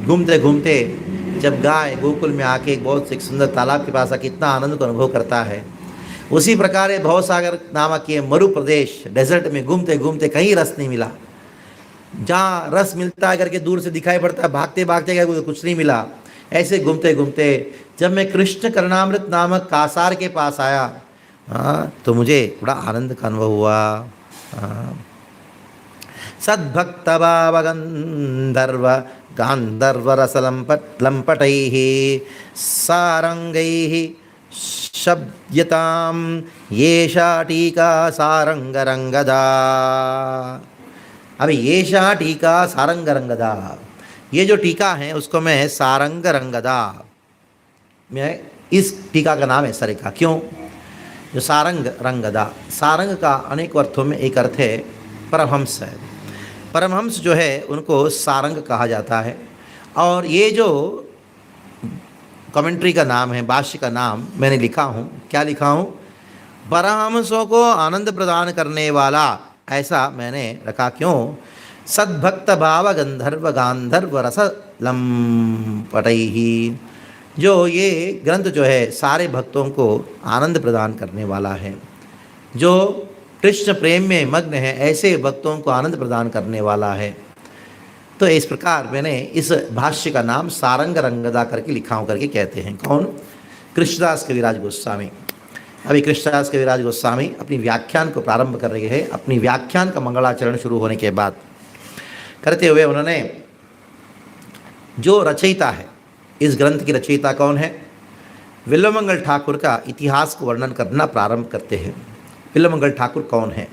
घूमते घूमते जब गाय गोकुल में आके एक बहुत एक सुंदर तालाब के पास आके इतना आनंद को अनुभव करता है, उसी प्रकार ये भवसागर नामक ये मरु प्रदेश डेजर्ट में घूमते घूमते कहीं रस नहीं मिला। जहाँ रस मिलता है करके दूर से दिखाई पड़ता है, भागते भागते गए कुछ नहीं मिला। ऐसे घूमते घूमते जब मैं कृष्ण करणामृत नामक कासार के पास आया, तो मुझे बड़ा आनंद का अनुभव हुआ। सद्भक्त भाव गंधर्व गांधर्व रसलंपटैः सारंगैः शब्यताम येषा टीका सारंगरंगदा। अभी येषा टीका सारंगरंगदा, ये जो टीका है उसको मैं सारंगरंगदा, मैं इस टीका का नाम ऐसा रखा। क्यों? जो सारंग रंगदा, सारंग का अनेक अर्थों में एक अर्थ है परमहंस है। परमहंस जो है उनको सारंग कहा जाता है। और ये जो कमेंट्री का नाम है, भाष्य का नाम मैंने लिखा हूँ, क्या लिखा हूँ? परमहंसों को आनंद प्रदान करने वाला, ऐसा मैंने रखा। क्यों? सद्भक्त भाव गंधर्व गांधर्व रस लंपटैहि, जो ये ग्रंथ जो है सारे भक्तों को आनंद प्रदान करने वाला है, जो कृष्ण प्रेम में मग्न है ऐसे भक्तों को आनंद प्रदान करने वाला है। तो इस प्रकार मैंने इस भाष्य का नाम सारंग रंगदा करके लिखा हूँ करके कहते हैं। कौन? कृष्णदास कविराज गोस्वामी। अभी कृष्णदास कविराज गोस्वामी अपनी व्याख्यान को प्रारंभ कर रहे हैं। अपनी व्याख्यान का मंगलाचरण शुरू होने के बाद करते हुए उन्होंने जो रचयिता है, इस ग्रंथ की रचयिता कौन है? विल्वमंगल ठाकुर का इतिहास को वर्णन करना प्रारंभ करते हैं। विल्वमंगल ठाकुर कौन है?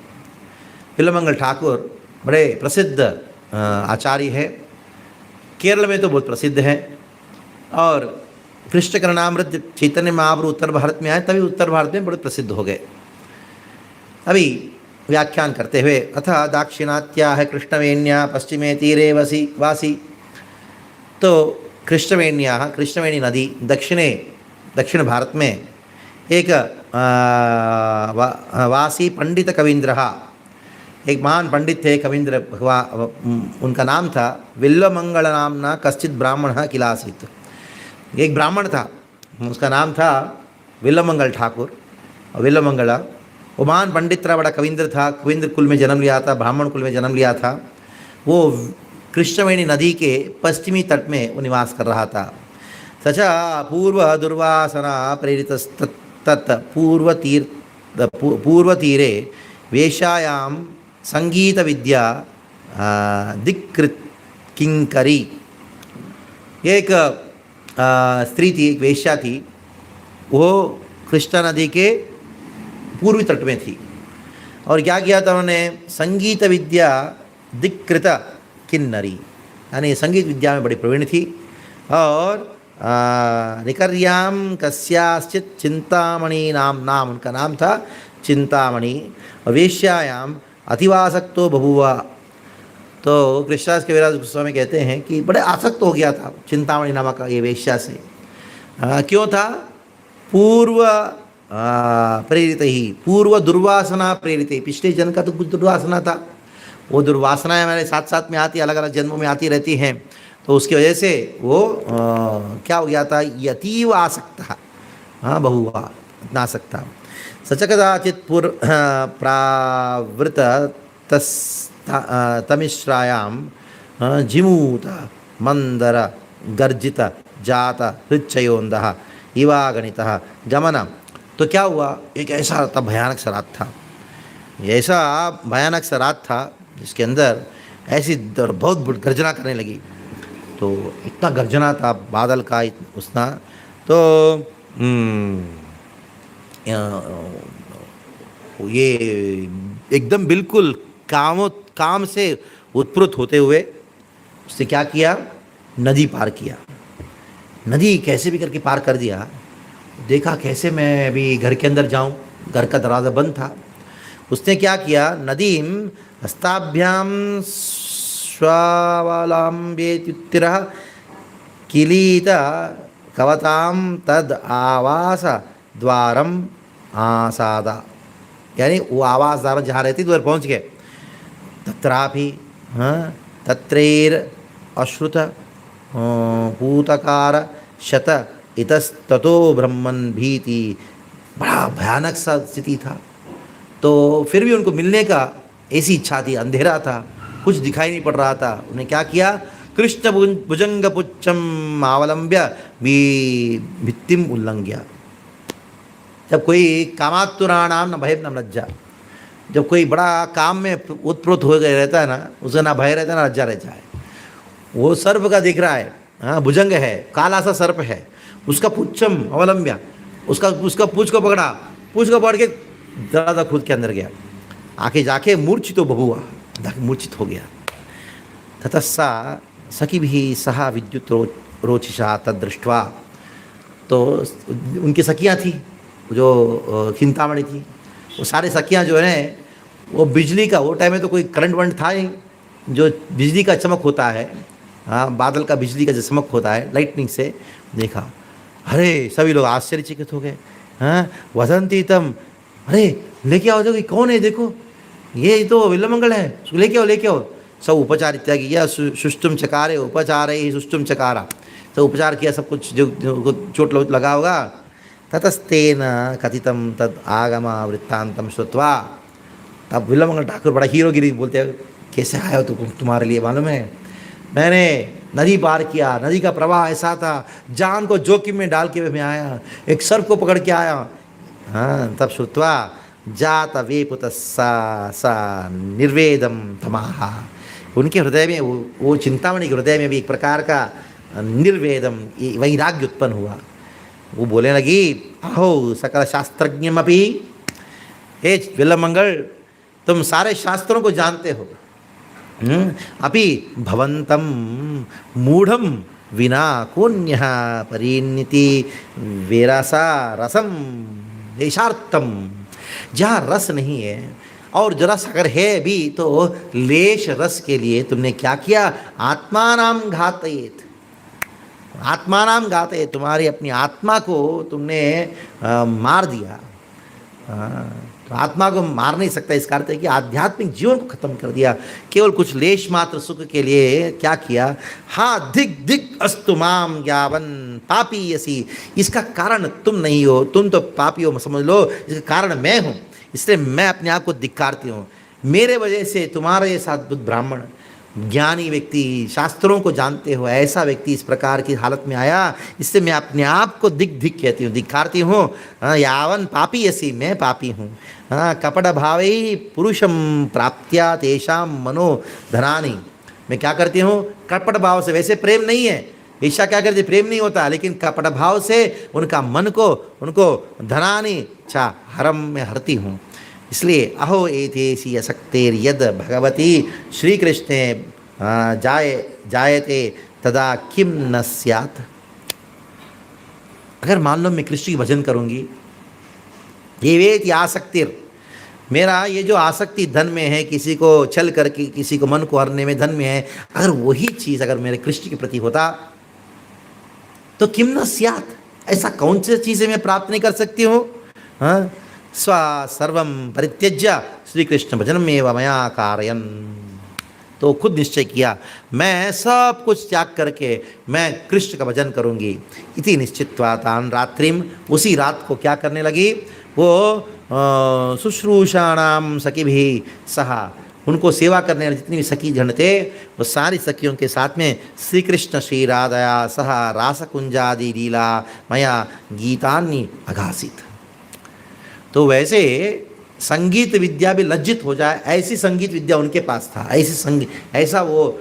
विल्वमंगल ठाकुर बड़े प्रसिद्ध आचार्य है, केरल में तो बहुत प्रसिद्ध है। और कृष्ण करणामृत चैतन्य महाप्रभु उत्तर भारत में आए, तभी उत्तर भारत में बड़े प्रसिद्ध हो गए। अभी व्याख्यान करते हुए, अथा दाक्षिणात्या है कृष्णवेण्या पश्चिमे तीरे वासी। तो कृष्णवेण्या, कृष्णवेणी नदी दक्षिण भारत में एक वासी पंडित कवींद्र, एक महान पंडित थे कवींद्र, उनका नाम था विल्वमंगल नामना कश्चित ब्राह्मण किलासित। एक ब्राह्मण था, उसका नाम था विल्वमंगल ठाकुर। विल्वमंगला वो महान पंडित था, बड़ा कवींद्र था, कवींद्र कुल में जन्म लिया था, ब्राह्मण कुल में जन्म लिया था। वो कृष्णवेणी नदी के पश्चिमी तट में वो निवास कर रहा था। सचा पूर्व दुर्वासना प्रेरित तत् पूर्व तीरे वेश्यायां संगीत विद्या दिक्कृत किंकरी। एक स्त्री थी, एक वेश्या थी, वो कृष्णा नदी के पूर्वी तट में थी। और क्या किया था उन्होंने? संगीत विद्या दिक्कृत किन्नरी, यानी संगीत विद्या में बड़ी प्रवीण थी। और निकर्याम कस्याश्चित चिंतामणि नाम उनका नाम था चिंतामणि। वेश्यायाम अतिवासक्तो बभुवा। तो कृष्णदास कविराज गोस्वामी कहते हैं कि बड़े आसक्त हो गया था चिंतामणि नामक ये वेश्या से। क्यों था? पूर्व प्रेरित ही, पूर्व दुर्वासना प्रेरित ही। पिछले जन्म का तो कुछ दुर्वासना था, वो दुर्वासनाएं हमारे साथ साथ में आती, अलग अलग जन्मों में आती रहती हैं। तो उसकी वजह से वो क्या हो गया था? यतीव आसक्त, बहुवा, इतना आसक्त था। सच कदाचित प्रावृत तमिश्रायां जिमूत मंदर गर्जित जात हृच्छयोंदः इवागणितः गमनम। तो क्या हुआ? एक ऐसा था भयानक श्राद्ध था, ऐसा भयानक श्राद्ध था जिसके अंदर ऐसी बहुत गर्जना करने लगी। तो इतना गर्जना था बादल का उसना, तो ये एकदम बिल्कुल काम से उत्प्रुत होते हुए उसने क्या किया? नदी पार किया। नदी कैसे भी करके पार कर दिया। देखा कैसे मैं अभी घर के अंदर जाऊं, घर का दरवाज़ा बंद था। उसने क्या किया, नदीम हस्ताभ्याम स्वावलंब्येत्युत्तिरः किलीत कवताम तद आवास द्वारम आसादा, यानी वो आवास द्वार जहाँ रहती उधर पहुँच गए। तत्रापि हाँ तत्रैर अश्रुत पूतकार शत इतस्ततो ब्रह्मन भीति, बड़ा भयानक सा स्थिति था। तो फिर भी उनको मिलने का ऐसी इच्छा थी, अंधेरा था, कुछ दिखाई नहीं पड़ रहा था। उन्हें क्या किया, कृष्ण भुजंग पुच्छम अवलंब्य भित्तिम उल्लंघ्य। जब कोई कामातुराणाम न भय न लज्जा, जब कोई बड़ा काम में उत्प्रोत हो गया रहता है ना, उसे ना भय रहता है ना लज्जा रहता है। वो सर्प का दिख रहा है, हाँ भुजंग है, काला सा सर्प है, उसका पुच्छम अवलंब्य, उसका पूछ को पकड़ा, पूछ को पकड़ के ज़्यादा खुद के अंदर गया, आके जाके मूर्छितो बभुआ, मूर्छित हो गया। ततस्सा सखी भी सहा विद्युत रोचिषा तदृष्ट्वा, तो उनकी सखियाँ थी जो चिंतामणि थी, वो सारे सखियाँ जो हैं वो बिजली का, वो टाइम में तो कोई करंट वंट था ही, जो बिजली का चमक होता है, हाँ बादल का बिजली का जो चमक होता है लाइटनिंग से देखा, अरे सभी लोग आश्चर्यचकित हो गए। हाँ वसंती तम, अरे लेके आओ, देखो कौन है, देखो ये तो विल्लमंगल है, लेके आओ लेके आओ। सब उपचार इत्यादि किया, सुष्टुम चकारे उपचार ही सुष्टुम चकारा, सब उपचार किया, सब कुछ जो चोट लगा होगा। ततस्तेन कथितम तद आगम वृत्तांतम श्रुत्वा, तब विल्लमंगल ठाकुर बड़ा हीरोगिरी बोलते हैं, कैसे आया हो तुम्हारे लिए मालूम है, मैंने नदी पार किया, नदी का प्रवाह ऐसा था, जान को जोखिम में डाल के मैं आया, एक सर्प को पकड़ के आया। हाँ तब श्रुत्वा जात वेपुत सा निर्वेदम तमाहा, उनके हृदय में वो चिंतामणि के हृदय में भी एक प्रकार का निर्वेदम वैराग्य उत्पन्न हुआ। वो बोलने लगी, अहो सकल शास्त्रज्ञमपि, हे विल्लमंगल तुम सारे शास्त्रों को जानते हो, अपि भवंतम मूढ़म विना कोन्यः परिणीति वेरसा रसम लेशार्थम, जहाँ रस नहीं है और जरा अगर है भी तो लेश रस के लिए तुमने क्या किया, आत्मानाम घातयेत, आत्मानाम घातयेत, तुम्हारी अपनी आत्मा को तुमने मार दिया। तो आत्मा को मार नहीं सकता, इसका अर्थ है कि आध्यात्मिक जीवन को खत्म कर दिया, केवल कुछ लेश मात्र सुख के लिए क्या किया। हाँ धिक धिक अस्तु माम ज्ञावन पापी यसी, इसका कारण तुम नहीं हो, तुम तो पापी हो समझ लो, इसका कारण मैं हूँ, इसलिए मैं अपने आप को धिक्कारती हूँ। मेरे वजह से तुम्हारे ये अद्भुत ब्राह्मण ज्ञानी व्यक्ति, शास्त्रों को जानते हो, ऐसा व्यक्ति इस प्रकार की हालत में आया, इससे मैं अपने आप को दिक दिक कहती हूँ, धिक्कारती हूँ। यावन पापी यसी, मैं पापी हूँ। कपट भावई पुरुषम प्राप्त्या तेषाम मनो धनानी, मैं क्या करती हूँ, कपट भाव से, वैसे प्रेम नहीं है, ईर्ष्या क्या करती, प्रेम नहीं होता, लेकिन कपट भाव से उनका मन को, उनको धनानी चा हरम में हरती हूँ। इसलिए अहो एतेसी असक्तेर यद भगवती श्री कृष्णे जायते तदा किम न स्यात्, अगर मान लो मैं कृष्ण की भजन करूँगी, ये वेत आसक्तिर, मेरा ये जो आसक्ति धन में है, किसी को छल करके किसी को मन को हरने में धन में है, अगर वही चीज़ अगर मेरे कृष्ण के प्रति होता तो किम न स्यात्, ऐसा कौन सी चीज़ें मैं प्राप्त नहीं कर सकती हूँ। हाँ स्व सर्वम परित्यज्य श्री कृष्ण भजनम एवं मया कारयन, तो खुद निश्चय किया मैं सब कुछ त्याग करके मैं कृष्ण का भजन करूंगी। इति निश्चित्वा तान रात्रिम, उसी रात को क्या करने लगी, वो शुश्रूषाणाम सखी भी सहा, उनको सेवा करने वाले जितनी भी सखी जन थे वो सारी सखियों के साथ में श्री कृष्ण श्री राधया सह रासकुंजादि लीला मया गीतान्नि अघासित। तो वैसे संगीत विद्या भी लज्जित हो जाए, ऐसी संगीत विद्या उनके पास था, ऐसा वो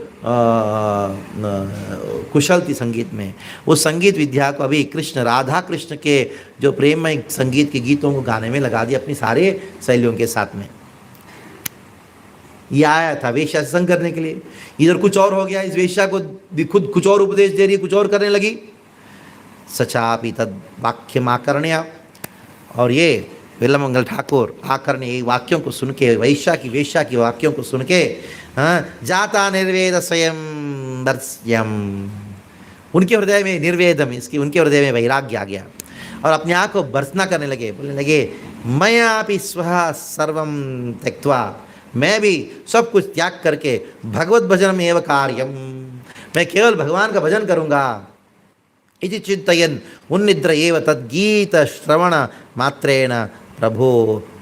कुशल थी संगीत में। वो संगीत विद्या को अभी कृष्ण राधा कृष्ण के जो प्रेममय संगीत के गीतों को गाने में लगा दिया अपनी सारे सहेलियों के साथ में। ये आया था वेश्या से संग करने के लिए, इधर कुछ और हो गया, इस वेश्या को खुद कुछ और उपदेश दे रही है, कुछ और करने लगी। सचापि तद वाक्यमाकर्ण्य। और ये विल्लमंगल ठाकुर आकर्ण्य ये वाक्यों को सुन के, वैश्या की वेश्या की वाक्यों को सुन के, जाता निर्वेद स्वयं वर्ष्यम, उनके हृदय में निर्वेदम, इसकी उनके हृदय में वैराग्य आ गया और अपने आप को भर्त्सना करने लगे, बोलने लगे मयापि स्वः सर्वं त्यक्त्वा, मैं भी सब कुछ त्याग करके भगवत भजनम एव कार्यम, मैं केवल भगवान का भजन करूंगा। इति चिंतयन् उन्निद्र एव तद्गीत श्रवण मात्रेण प्रभो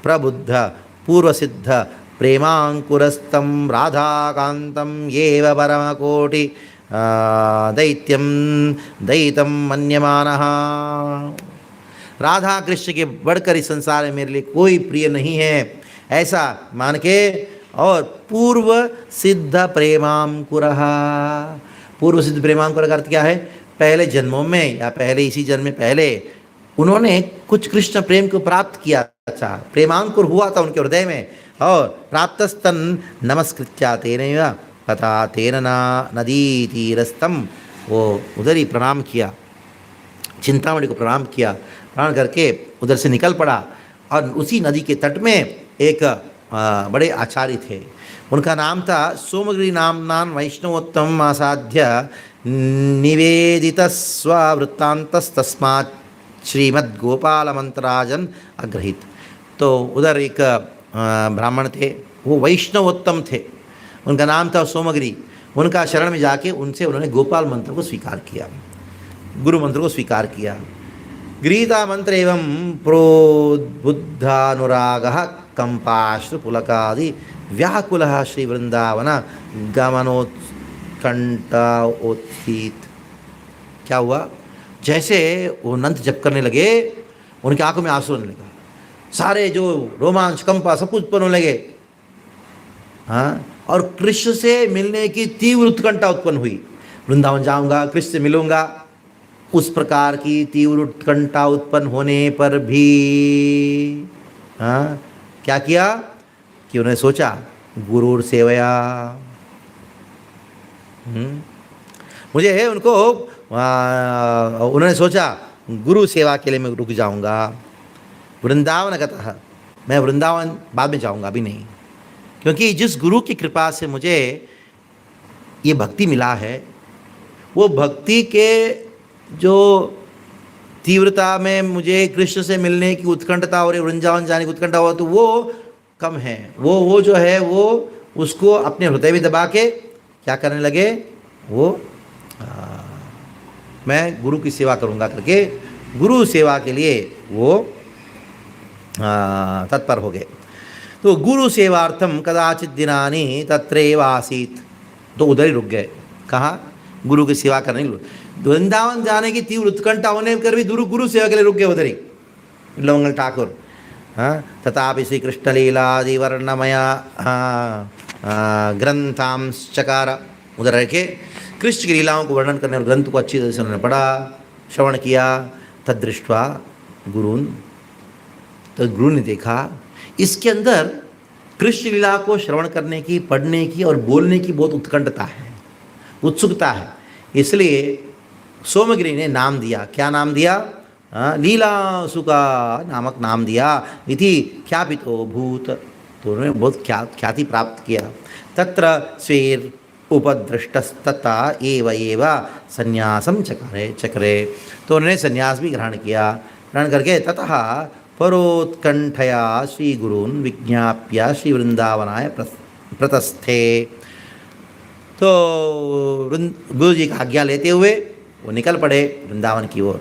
प्रबुद्ध पूर्वसिद्ध प्रेमांकुरस्तं राधाकान्तं एव परमकोटि दैत्यं दैतं मन्यमानः। राधा कृष्ण के बढ़कर इस संसार में मेरे लिए कोई प्रिय नहीं है ऐसा मान के, और पूर्व सिद्ध प्रेमांकुरः, पूर्व सिद्ध प्रेमांकुर का अर्थ क्या है? पहले जन्मों में या पहले इसी जन्म में पहले उन्होंने कुछ कृष्ण प्रेम को प्राप्त किया था, प्रेमांकुर हुआ था उनके हृदय में, और प्राप्तस्तन नमस्कृत्या तेनैव तथा तेन नदी तीरस्थम, वो उधर ही प्रणाम किया, चिंतामणि को प्रणाम किया, प्रणाम करके उधर से निकल पड़ा। और उसी नदी के तट में एक बड़े आचार्य थे, उनका नाम था सोमगिरी नामनान वैष्णवोत्तम आसाध्य निवेदित स्ववृत्तांतस्तस्मात् श्रीमद् गोपाल मंत्राजन अग्रहित। तो उधर एक ब्राह्मण थे, वो वैष्णवोत्तम थे, उनका नाम था सोमगिरी। उनका शरण में जाके उनसे उन्होंने गोपाल मंत्र को स्वीकार किया, गुरु मंत्र को स्वीकार किया। गीता मंत्र एवं प्रोद्बुद्धानुरागः कंपाश्रु पुलकादि व्याकुलः श्री वृंदावन गमनोत्कंठोत्थित। क्या हुआ? जैसे वो नंद जप करने लगे, उनकी आंखों में आंसू आने लगा, सारे जो रोमांच कंपा सब कुछ उत्पन्न होने लगे। हाँ, और कृष्ण से मिलने की तीव्र उत्कंठा उत्पन्न हुई। वृंदावन जाऊंगा, कृष्ण से मिलूंगा, उस प्रकार की तीव्र उत्कंठा उत्पन्न होने पर भी हाँ क्या किया कि उन्होंने सोचा गुरुर सेवया, मुझे है उनको उन्होंने सोचा गुरु सेवा के लिए मैं रुक जाऊंगा। वृंदावन गतः, मैं वृंदावन बाद में जाऊंगा, अभी नहीं, क्योंकि जिस गुरु की कृपा से मुझे ये भक्ति मिला है, वो भक्ति के जो तीव्रता में मुझे कृष्ण से मिलने की उत्कंठता और वृंदावन जाने की उत्कंठा हो, तो वो कम है। वो जो है वो उसको अपने हृदय में दबा के क्या करने लगे, वो मैं गुरु की सेवा करूंगा करके गुरु सेवा के लिए वो तत्पर हो गए। तो गुरु सेवार्थम कदाचित दिनानि तत्रैव आसीत, तो उधर ही रुक गए। कहाँ? गुरु की सेवा करने के लिए। वृंदावन जाने की तीव्र उत्कंठा होने कर भी गुरु सेवा के लिए रुक गए उधर ही लवंगल ठाकुर। हाँ, तथापि श्री कृष्ण लीलादि वर्णमया ग्रंथांश्चकार, उधर रह के कृष्ण की लीलाओं को वर्णन करने और ग्रंथ को अच्छी तरह से उन्होंने पढ़ा, श्रवण किया। तदृष्ट्वा गुरुन, तो गुरु ने देखा इसके अंदर कृष्ण लीला को श्रवण करने की, पढ़ने की और बोलने की बहुत उत्कंठता है, उत्सुकता है। इसलिए सोमगिरी ने नाम दिया। क्या नाम दिया? लीला सुका नामक नाम दिया। इति ख्यापितो भूत, तो उन्होंने बहुत ख्याति प्राप्त किया। तत्र स्वेर उपदृष्टस्तता एव एव संन्यासम चक्रे, तो उन्होंने संन्यास भी ग्रहण किया। ग्रहण करके ततः परोत्कंठया श्री गुरून् विज्ञाप्य श्री वृंदावनाय प्रतस्थे। तो गुरु जी का आज्ञा लेते हुए वो निकल पड़े वृंदावन की ओर।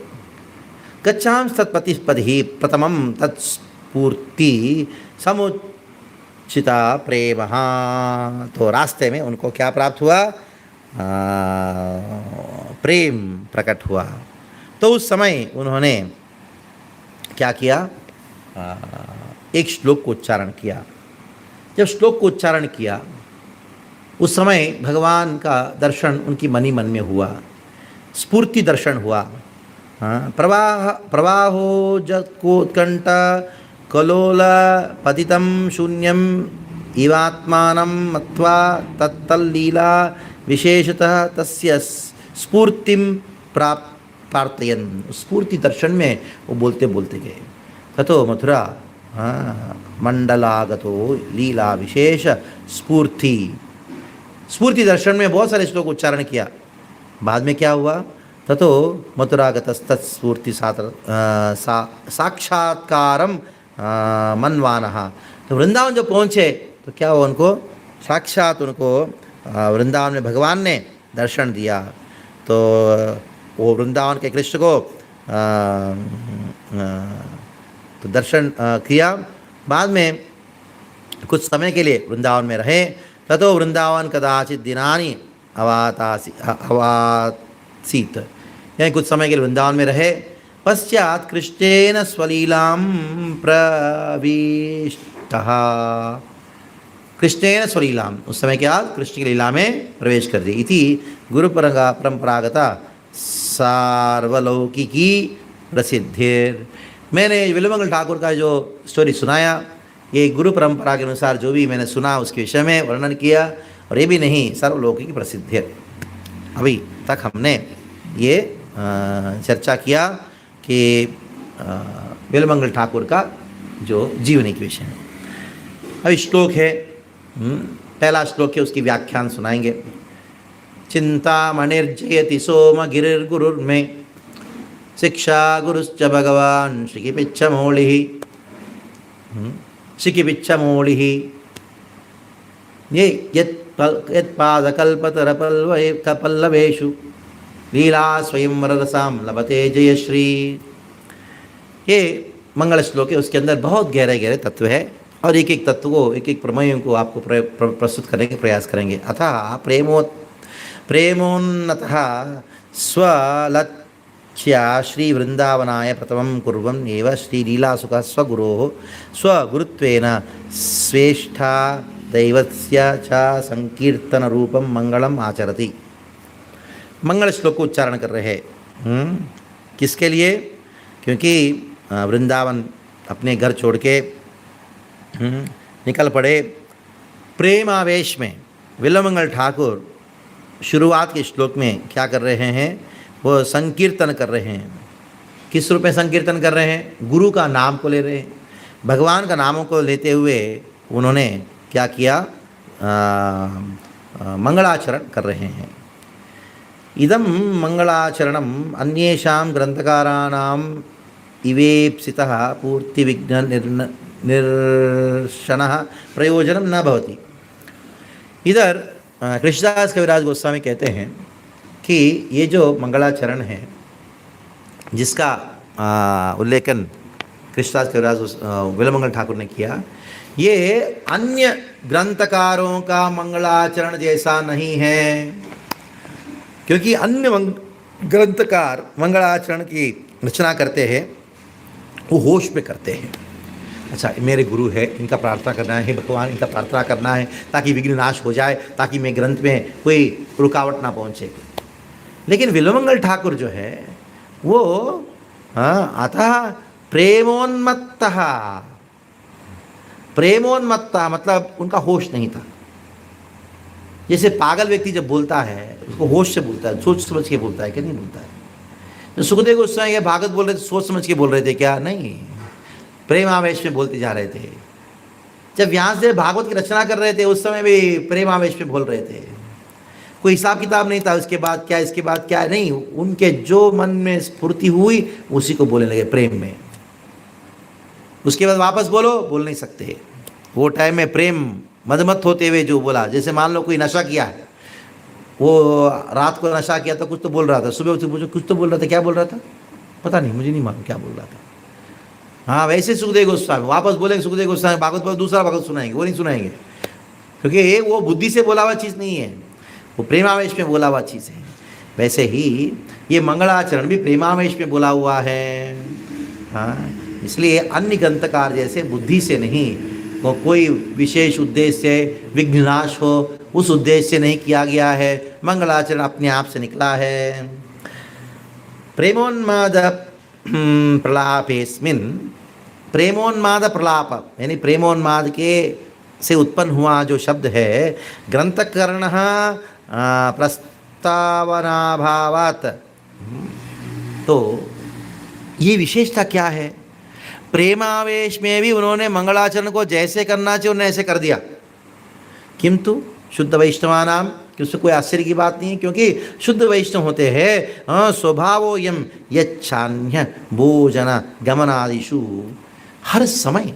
गच्छाम तत्पतिस्पदि प्रथमम तत्स्फूर्ति समुचिता प्रेम। तो रास्ते में उनको क्या प्राप्त हुआ? प्रेम प्रकट हुआ। तो उस समय उन्होंने क्या किया? एक श्लोक को उच्चारण किया। जब श्लोक को उच्चारण किया उस समय भगवान का दर्शन उनकी मनी मन में हुआ, स्फूर्ति दर्शन हुआ। प्रवाहो जत्कोत्कंठ कलोल पतितं शून्यम इवात्मानं मत्वा तत्तल्लीला विशेषतः तस्य स्फूर्तिं प्रार्थयन, स्फूर्ति दर्शन में वो बोलते बोलते गए। ततो मथुरा मंडलागतो लीला विशेष स्फूर्ति, स्फूर्ति दर्शन में बहुत सारे श्लोक उच्चारण किया। बाद में क्या हुआ? ततो मथुरागतस्तत्स्फूर्ति साक्षात्कारम मनवानः। तो वृंदावन जो पहुँचे तो क्या हुआ? उनको साक्षात उनको वृंदावन में भगवान ने दर्शन दिया। तो वो वृंदावन के कृष्ण को तो दर्शन किया। बाद में कुछ समय के लिए वृंदावन में रहे। ततो वृंदावन कदाचित दिनानि अवासीत, यानी कुछ समय के लिए वृंदावन में रहे। पश्चात कृष्णेन स्वलीलां प्रविष्टः, कृष्णेन स्वलीलां, उस समय क्या कृष्ण की लीला में प्रवेश कर दी। इति गुरु परंपरागता सार्वलौकिकी प्रसिद्धिर। मैंने विल्वमंगल ठाकुर का जो स्टोरी सुनाया, ये गुरु परंपरा के अनुसार जो भी मैंने सुना उसके विषय में वर्णन किया, और ये भी नहीं सर्वलौकिक प्रसिद्ध है। अभी तक हमने ये चर्चा किया कि विल्वमंगल ठाकुर का जो जीवनी के विषय में। अभी श्लोक है, पहला श्लोक है, उसकी व्याख्यान सुनाएंगे। चिंतामणिर्जयति सोम गिरिर्गुरुर्मे, शिक्षा गुरुश्च भगवान शिखिपिच्छमौलिः, शिखिपिच्छमौलिः। ये यत्पादकल्पतरपल्लवेषु लीला स्वयंवर रसाम लभते जयश्री। ये मंगल श्लोक है, उसके अंदर बहुत गहरे गहरे तत्व है, और एक एक तत्व को, एक एक प्रमेयों को आपको प्रस्तुत करने के प्रयास करेंगे। अतः प्रेमोन्नतः स्वलक्ष्या श्री वृंदावनाय प्रथमं कुर्वन् एव श्री लीलासुखः स्वगुरोः स्वगुरुत्वेन स्वेष्ठा दैवस्य च संकीर्तन रूपम मंगलम आचरति। मंगल श्लोक को उच्चारण कर रहे हैं। किसके लिए? क्योंकि वृंदावन अपने घर छोड़ के निकल पड़े। प्रेम आवेश में विल्वमंगल ठाकुर शुरुआत के श्लोक में क्या कर रहे हैं? वो संकीर्तन कर रहे हैं। किस रूप में संकीर्तन कर रहे हैं? गुरु का नाम को ले रहे हैं, भगवान का नामों को लेते हुए उन्होंने क्या किया? मंगलाचरण कर रहे हैं। इदं मंगलाचरणम अन्येषां ग्रंथकाराणाम इवेप्सितः पूर्ति विघ्न निर्शनः प्रयोजनम न भवति। इधर कृष्णदास कविराज गोस्वामी कहते हैं कि ये जो मंगलाचरण है, जिसका उल्लेखन कृष्णदास कविराज विल्वमंगल ठाकुर ने किया, ये अन्य ग्रंथकारों का मंगलाचरण जैसा नहीं है। क्योंकि अन्य ग्रंथकार मंगलाचरण की रचना करते हैं, वो होश पे करते हैं। अच्छा, मेरे गुरु है, इनका प्रार्थना करना है, भगवान इनका प्रार्थना करना है ताकि विघ्न नाश हो जाए, ताकि मैं ग्रंथ में कोई रुकावट ना पहुँचे। लेकिन विल्वमंगल ठाकुर जो है वो अतः प्रेमोन्मत्तः, प्रेमोन्मत्तः मतलब उनका होश नहीं था। जैसे पागल व्यक्ति जब बोलता है उसको होश से बोलता है, सोच समझ के बोलता है कि नहीं बोलता है। तो सुखदेव गोस्वामी के भागवत बोल रहे थे, सोच समझ के बोल रहे थे क्या? नहीं, प्रेम आवेश में बोलते जा रहे थे। जब व्यासदेव भागवत की रचना कर रहे थे उस समय भी प्रेम आवेश में बोल रहे थे। कोई हिसाब किताब नहीं था, उसके बाद क्या, इसके बाद क्या, नहीं, उनके जो मन में स्फूर्ति हुई उसी को बोलने लगे प्रेम में। उसके बाद वापस बोल नहीं सकते। वो टाइम में प्रेम मदमत होते हुए जो बोला, जैसे मान लो कोई नशा किया है, वो रात को नशा किया तो कुछ तो बोल रहा था, सुबह उसे पूछो कुछ तो बोल रहा था, क्या बोल रहा था पता नहीं, मुझे नहीं मालूम क्या बोल रहा था। हाँ, वैसे सुखदेव गोस्वामी वापस बोलेंगे, सुखदेव गोस्वामी भागवत पर दूसरा भागवत सुनाएंगे, वो नहीं सुनाएंगे, क्योंकि वो बुद्धि से बोला हुआ चीज़ नहीं है, वो प्रेमावेश में बोला हुआ चीज़ है। वैसे ही ये मंगलाचरण भी प्रेमावेश में बोला हुआ है। हाँ, इसलिए अन्य ग्रंथकार जैसे बुद्धि से नहीं, वो कोई विशेष उद्देश्य विघ्नाश हो उस उद्देश्य से नहीं किया गया है। मंगलाचरण अपने आप से निकला है। प्रेमोन्माद प्रलापेस्मिन्, प्रेमोन्माद प्रलाप यानी प्रेमोन्माद के से उत्पन्न हुआ जो शब्द है, ग्रंथकर्णः प्रस्तावनाभावात् तो ये विशेषता क्या है? प्रेमावेश में भी उन्होंने मंगलाचरण को जैसे करना चाहिए उन्होंने ऐसे कर दिया, किंतु शुद्ध वैष्णवानाम, कि उससे कोई आश्चर्य की बात नहीं है, क्योंकि शुद्ध वैष्णव होते हैं स्वभावोयम यच्छान्य भोजन गमनादिषु, हर समय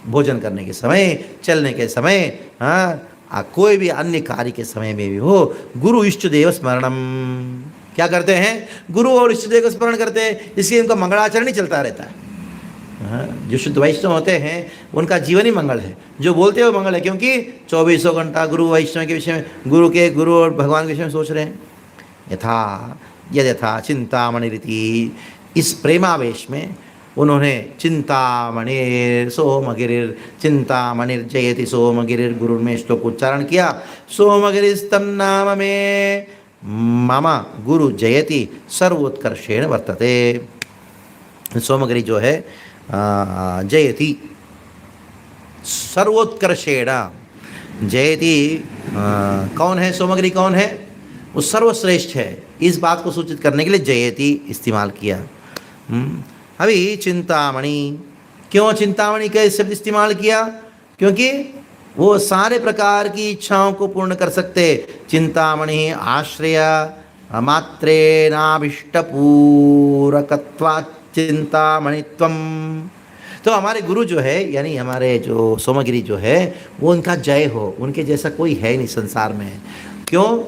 भोजन करने के समय, चलने के समय, कोई भी अन्य कार्य के समय में भी हो, गुरु इष्ट देव स्मरणम, क्या करते हैं? गुरु और इष्ट देव का स्मरण करते हैं, इसलिए उनका मंगलाचरण ही चलता रहता है। जो शुद्ध वैष्णव होते हैं उनका जीवन ही मंगल है, जो बोलते हो मंगल है, क्योंकि 2400 घंटा गुरु वैष्णव के विषय में, गुरु और भगवान के विषय में सोच रहे हैं। यथा चिंतामणि रीति, इस प्रेमावेश में उन्होंने चिंतामणिर सोमगिरिर, चिंतामणिर जयति सोमगिरिर गुरु में श्लोक उच्चारण किया। सोमगिरिस्तम नाम में मम गुरु जयति सर्वोत्कर्षेण वर्तते। सोमगिरि जो है जयति सर्वोत्कर्षेण, जयति कौन है? सोमगिरि कौन है? वो सर्वश्रेष्ठ है, इस बात को सूचित करने के लिए जयति इस्तेमाल किया। अभी चिंतामणि, क्यों चिंतामणि का शब्द इस्तेमाल किया? क्योंकि वो सारे प्रकार की इच्छाओं को पूर्ण कर सकते। चिंतामणि आश्रय मात्रेनाभिष्टपूरकत्वात् चिंतामणित्वम। तो हमारे गुरु जो है, यानी हमारे जो सोमगिरि जो है, वो उनका जय हो, उनके जैसा कोई है नहीं संसार में। क्यों?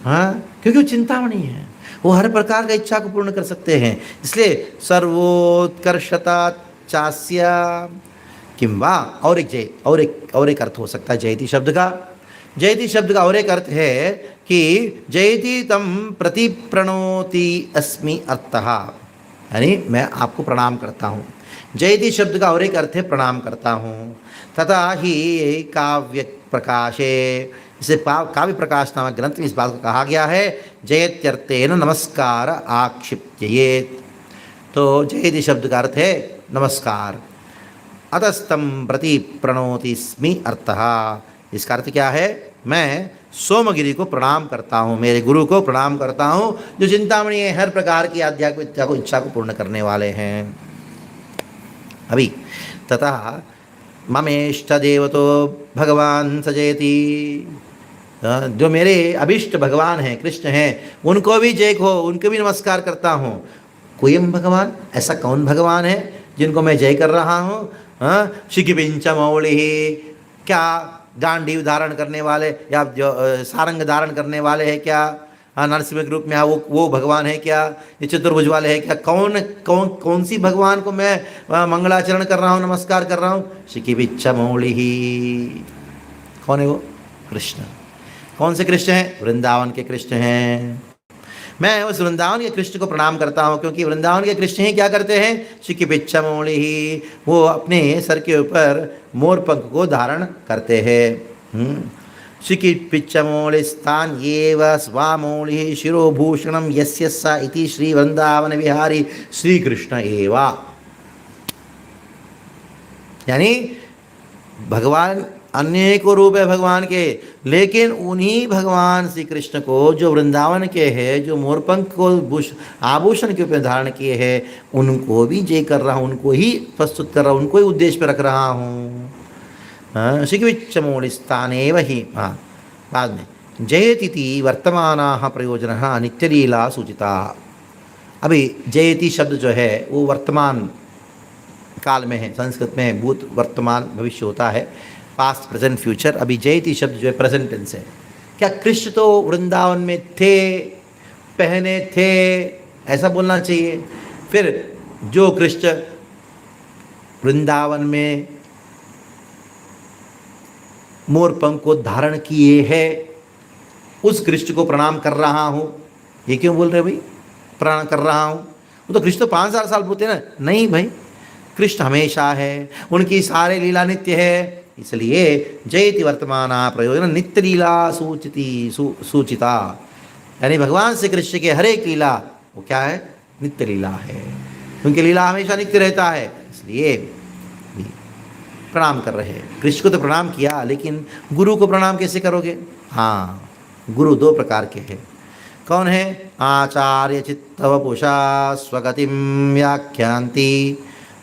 क्योंकि वो चिंतामणि है, वो हर प्रकार का इच्छा को पूर्ण कर सकते हैं। इसलिए सर्वोत्कर्षता चास्य किंवा, और एक अर्थ हो सकता है जयति शब्द का। जयति शब्द का और एक अर्थ है कि जयति तम प्रति प्रणोति अस्मि अर्थः, यानी मैं आपको प्रणाम करता हूँ। जयति शब्द का और एक अर्थ है प्रणाम करता हूँ। तथा ही काव्य प्रकाशे, इसे काव्य प्रकाश नामक ग्रंथ में इस बात को कहा गया है, जयत्यर्थेन नमस्कार आक्षिप्येत। तो जयति शब्द का अर्थ है नमस्कार। अतस्तम प्रति प्रणोति स्मि अर्थः, इसका अर्थ क्या है? मैं सोमगिरि को प्रणाम करता हूँ, मेरे गुरु को प्रणाम करता हूँ, जो चिंतामणि है, हर प्रकार की आध्यात्मिक इच्छा को पूर्ण करने वाले हैं। अभी तथा ममेष्ट देवतो भगवान सजयति, जो मेरे अभिष्ट भगवान हैं, कृष्ण हैं, उनको भी जय हो, उनको भी नमस्कार करता हूँ। कोयम भगवान, ऐसा कौन भगवान है जिनको मैं जय कर रहा हूँ? शिखिपिंच मौली, क्या गांडीव धारण करने वाले या जो सारंग धारण करने वाले हैं क्या? नरसिंह के रूप में वो भगवान है क्या? ये चतुर्भुज वाले हैं क्या? कौन सी भगवान को मैं मंगलाचरण कर रहा हूँ, नमस्कार कर रहा हूँ? शिखिपिंच मौली, कौन है वो? कृष्ण। कौन से कृष्ण हैं? वृंदावन के कृष्ण हैं। मैं उस वृंदावन के कृष्ण को प्रणाम करता हूँ, क्योंकि वृंदावन के कृष्ण ही क्या करते हैं? शिखिपिंच मौली ही, वो अपने सर के ऊपर मोर पंख को धारण करते हैं। शिखिपिंच मौलिस्तान एव स्वामौलि शिरोभूषणम यस्य स इति श्री वृंदावन विहारी श्री कृष्ण एवा। यानी भगवान अनेकों रूप है भगवान के, लेकिन उन्हीं भगवान श्री कृष्ण को जो वृंदावन के हैं, जो मोरपंख को आभूषण के ऊपर धारण किए हैं, उनको भी जय कर रहा हूँ, उनको ही प्रस्तुत कर रहा हूँ, उनको ही उद्देश्य पर रख रहा हूँ। शिखिपिंच मौलिस्तानेव ही, बाद में जयति वर्तमानाः प्रयोजनः नित्यलीला सूचिता। अभी जयति शब्द जो है वो वर्तमान काल में है, संस्कृत में भूत वर्तमान भविष्य होता है, पास्ट प्रेजेंट फ्यूचर। अभी जयति शब्द जो है प्रेजेंट टेंस है। क्या कृष्ण तो वृंदावन में थे, पहने थे, ऐसा बोलना चाहिए। फिर जो कृष्ण वृंदावन में मोर पंख को धारण किए हैं, उस कृष्ण को प्रणाम कर रहा हूँ, ये क्यों बोल रहे भाई प्रणाम कर रहा हूँ? वो तो कृष्ण तो 5000 साल बोलते ना। नहीं भाई, कृष्ण हमेशा है, उनकी सारे लीला नित्य है, इसलिए जयति वर्तमाना प्रयोजन नित्य लीला सूचिता। यानी भगवान श्री कृष्ण के हर एक लीला वो क्या है? नित्य लीला है, उनकी लीला हमेशा नित्य रहता है, इसलिए प्रणाम कर रहे हैं। कृष्ण को तो प्रणाम किया, लेकिन गुरु को प्रणाम कैसे करोगे? हाँ, गुरु दो प्रकार के हैं। कौन है? आचार्य चित्तवपुषा स्वगतिम व्याख्यांति।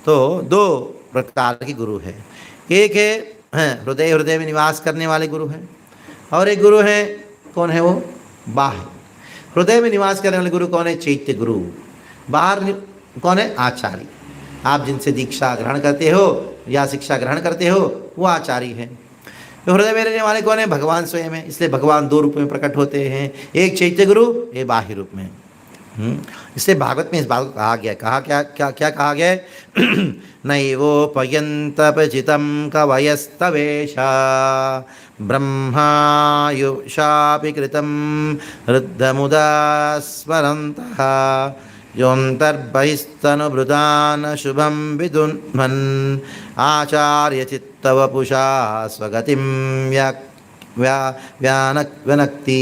तो दो प्रकार के गुरु है। एक है हृदय हृदय में निवास करने वाले गुरु हैं, और एक गुरु है, कौन है वो? बाह्य। हृदय में निवास करने वाले गुरु कौन है? चैत्य गुरु। बाहर कौन है? आचार्य। आप जिनसे दीक्षा ग्रहण करते हो या शिक्षा ग्रहण करते हो वो आचार्य है। तो हृदय में रहने वाले कौन है? भगवान स्वयं है। इसलिए भगवान दो रूप में प्रकट होते हैं, एक चैत्य गुरु, एक बाह्य रूप में। इसलिए भागवत में इस बात को कहा गया। कहा क्या क्या क्या कहा गया है? नैवोपयन्तपचितं कवयस्तवेशा ब्रह्मायुषापि कृतं रुद्धमुदा स्मरन्तः योऽन्तर्बहिस्तनुभृतान् शुभं विदुन्मन् आचार्यचित्तवपुषा स्वगतिं व्यानक्ति।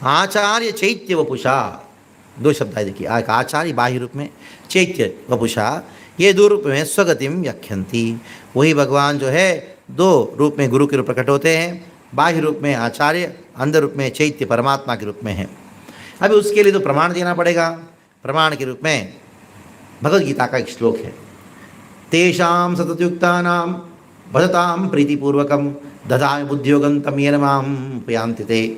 आचार्य चैत्य वपुषा, दो शब्द है देखिए। आचार्य बाह्य रूप में, चैत्य वपुषा, ये दो रूप में स्वगतिम व्याख्यंती। वही भगवान जो है दो रूप में गुरु के रूप प्रकट होते हैं। बाह्य रूप में आचार्य, अंदर रूप में चैत्य परमात्मा के रूप में है। अभी उसके लिए तो प्रमाण देना पड़ेगा। प्रमाण के रूप में भगवद गीता का एक श्लोक है, तेषां सततयुक्तानां भजतां प्रीतिपूर्वकं ददामि बुद्धियोगं तं येन मां उपयान्ति ते।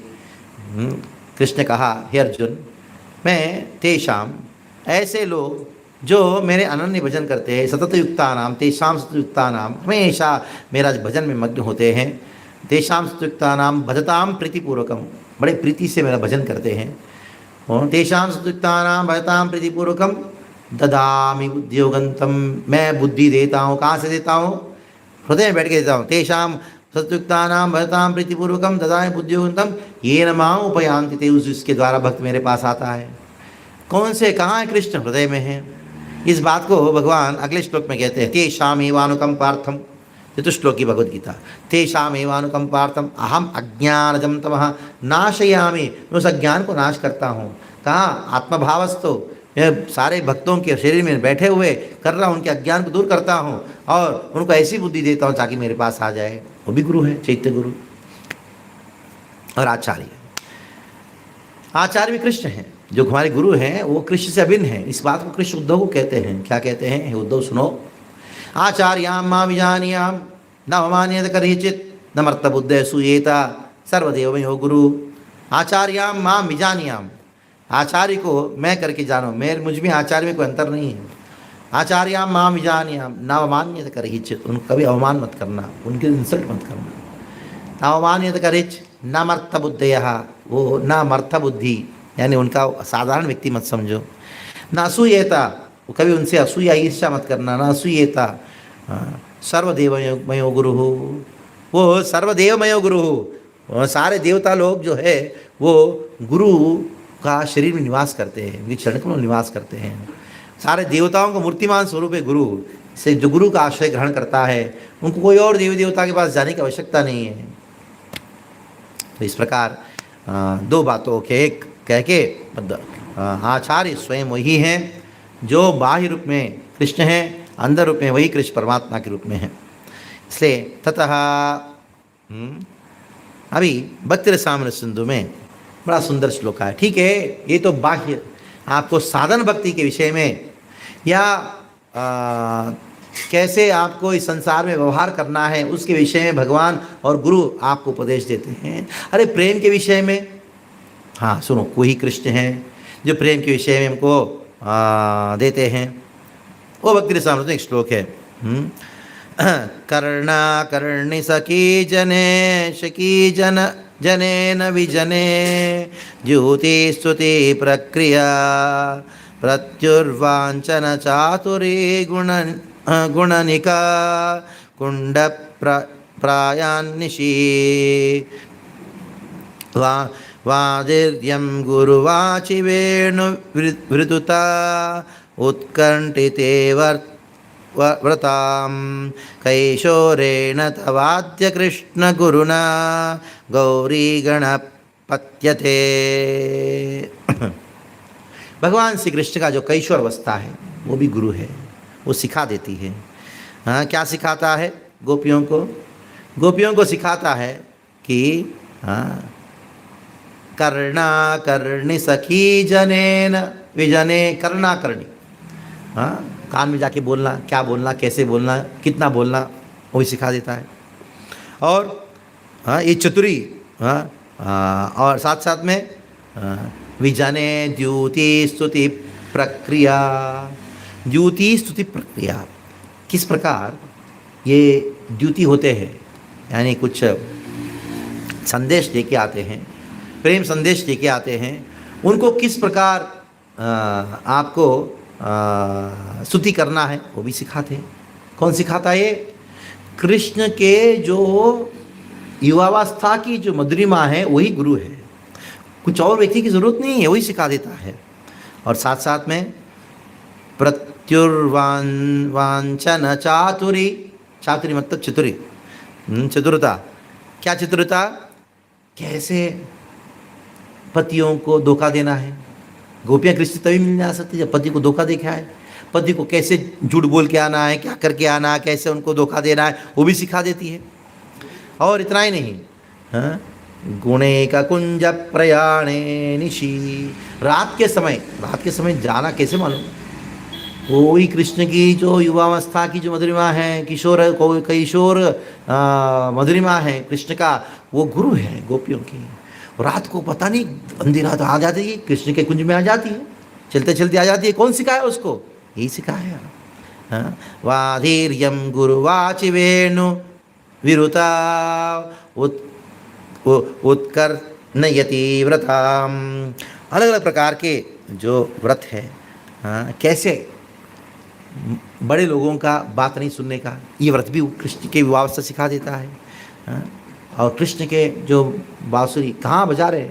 कृष्ण कहा, हे अर्जुन, मैं तेषाम, ऐसे लोग जो मेरे अनन्य भजन करते हैं, सततयुक्तानां, तेषां सततयुक्तानां, हमेशा मेरा भजन में मग्न होते हैं, तेषां सततयुक्तानां भजतां प्रीतिपूर्वकम, बड़े प्रीति से मेरा भजन करते हैं, और तेषां सततयुक्तानां भजतां प्रीतिपूर्वकम ददामि बुद्धियोगं तं, मैं बुद्धि देता हूँ। कहाँ से देता हूँ? हृदय में बैठ के देता हूँ। तेषां सतयुक्तानां भजतां प्रीतिपूर्वकं ददामि बुद्धियोगं तं येन मां उपयान्ति ते, उसके द्वारा भक्त मेरे पास आता है। कौन से? कहाँ है? कृष्ण हृदय में है। इस बात को भगवान अगले श्लोक में कहते हैं, तेषामेवानुकंपार्थम, चतुश्लोक की भगवद गीता। तेषामेवानुकंपार्थम अहम अज्ञानजं तमः नाशयामि, मैं उस अज्ञान को नाश करता हूँ। कहाँ? आत्मभावस्तो, मैं सारे भक्तों के शरीर में बैठे हुए कर रहा हूँ, उनके अज्ञान को दूर करता हूँ और उनको ऐसी बुद्धि देता हूँ ताकि मेरे पास आ जाए। वो भी गुरु है, चैत्य गुरु। और आचार्य, आचार्य भी कृष्ण हैं। जो हमारे गुरु हैं वो कृष्ण से अभिन्न है। इस बात को कृष्ण उद्धव को कहते हैं। क्या कहते हैं? उद्धव सुनो, आचार्यां मां विजानीयां न अवमानयेत कदाचित् न मर्तबुद्धे सूयेता सर्वदेवमयो गुरु। आचार्यां मां विजानीयां, आचार्य को मैं करके जानो, मेरे मुझ में आचार्य में कोई अंतर नहीं है। आचार्यां मां विजानीयां न अवमानयेत कदाचित्, उनको कभी अवमान मत करना, उनके इंसल्ट मत करना। न अवमानयेत कदाचित् न मर्तबुद्धयः, वो न मर्थ बुद्धि, यानी उनका साधारण व्यक्ति मत समझो। न असूयेता, वो कभी उनसे असूया ईर्ष्या मत करना। न असूयेता सर्वदेवमयो गुरु, वो सर्वदेवमयो गुरु, सारे देवता लोग जो है वो गुरु का शरीर में निवास करते हैं, उनके चरण कमल में निवास करते हैं। सारे देवताओं का मूर्तिमान स्वरूप है गुरु। से जो गुरु का आश्रय ग्रहण करता है उनको कोई और देवी देवता के पास जाने की आवश्यकता नहीं है। तो इस प्रकार दो बातों के एक कह के आचार्य स्वयं वही हैं जो बाह्य रूप में कृष्ण हैं, अंदर रूप में वही कृष्ण परमात्मा के रूप में है। इसलिए ततः अभी भक्ति रसामृत सिंधु में बड़ा सुंदर श्लोक है। ठीक है, ये तो बाह्य आपको साधन भक्ति के विषय में या कैसे आपको इस संसार में व्यवहार करना है उसके विषय में भगवान और गुरु आपको उपदेश देते हैं। अरे प्रेम के विषय में, हाँ सुनो, कोई कृष्ण हैं जो प्रेम के विषय में हमको देते हैं। वो भक्ति रसामृत में एक श्लोक है, कर्णा कर्णि सखी जने शकी जन जने न विजने ज्योति स्तुति प्रक्रिया प्रत्युर्वांचन चातुरी गुणनिका कुंड प्रायान्निशी वादिर्यं गुरुवाचि वेणु वृतुता उत्कण्ठिते व्रतां कैशोरेण तवाद्य कृष्ण गुरुना गौरी गणपत्यते। भगवान श्री कृष्ण का जो कैशोर अवस्था है वो भी गुरु है, वो सिखा देती है। हाँ, क्या सिखाता है? गोपियों को सिखाता है कि हाँ कर्णाकर्णि सखी जनेन विजने। कर्णाकर्णि, हाँ, कान में जाके बोलना, क्या बोलना, कैसे बोलना, कितना बोलना, वो भी सिखा देता है। और हाँ, ये चतुरी, हाँ, और साथ साथ में विजने द्युति स्तुति प्रक्रिया। द्युति स्तुति प्रक्रिया, किस प्रकार ये द्युति होते हैं, यानी कुछ संदेश लेके आते हैं, प्रेम संदेश लेके आते हैं, उनको किस प्रकार आपको स्तुति करना है वो भी सिखाते हैं। कौन सिखाता है? कृष्ण के जो युवावस्था की जो मधुरिमा है वही गुरु है, कुछ और व्यक्ति की जरूरत नहीं है, वही सिखा देता है। और साथ साथ में प्रत्युर्वांचन चातुरी। चातुरी मतलब चतुरी, चतुरता। क्या चतुरता? कैसे पतियों को धोखा देना है। गोपियाँ कृष्ण तभी मिलने आ सकती जब पति को धोखा देखा है। पति को कैसे झूठ बोल के आना है, क्या करके आना है, कैसे उनको धोखा देना है, वो भी सिखा देती है। और इतना ही नहीं, हाँ, गुणे का कुंज प्रयाणे निशी। रात के समय जाना कैसे मालूम? वही कृष्ण की जो युवावस्था की जो मधुरिमा है, किशोर मधुरिमा है कृष्ण का, वो गुरु है गोपियों की। रात को पता नहीं अंधी रात आ जाती है, कृष्ण के कुंज में आ जाती है, चलते चलते आ जाती है। कौन सिखाया उसको? यही सिखाया। हाँ, वाधीर्यम गुरुवाचि वेणु विरुता उत्कर्णयति व्रताम। अलग अलग प्रकार के जो व्रत है, हाँ, कैसे बड़े लोगों का बात नहीं सुनने का, ये व्रत भी कृष्ण के विवाह से सिखा देता है। हाँ, और कृष्ण के जो बांसुरी कहाँ बजा रहे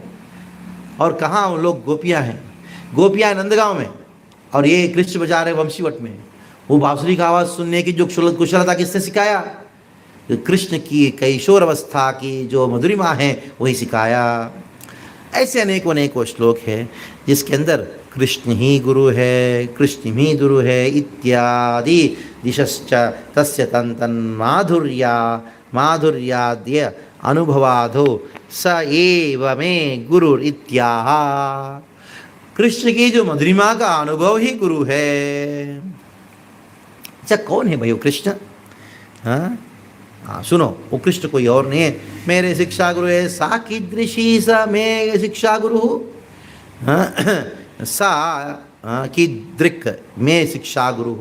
और कहाँ वो लोग गोपियाँ हैं। गोपियाँ नंदगांव में और ये कृष्ण बजा रहे वंशीवट में। वो बांसुरी का आवाज़ सुनने की जो कुशलता किसने सिखाया? कृष्ण की किशोर अवस्था की जो मधुरिमा है वही सिखाया। ऐसे अनेकों श्लोक है जिसके अंदर कृष्ण ही गुरु है, कृष्ण ही गुरु है इत्यादि दिशश्च तस्य तन्तन माधुर्याद्य अनुभवाधो स एव मे गुरुर इत्याह। कृष्ण की जो मधुरिमा का अनुभव ही गुरु है। अच्छा, कौन है भाई वो कृष्ण? हाँ, सुनो, वो कृष्ण कोई और नहीं है, मेरे शिक्षा गुरु है। सा कीदृशी सा मे शिक्षा गुरु, सा कीदृक् मे शिक्षा गुरु।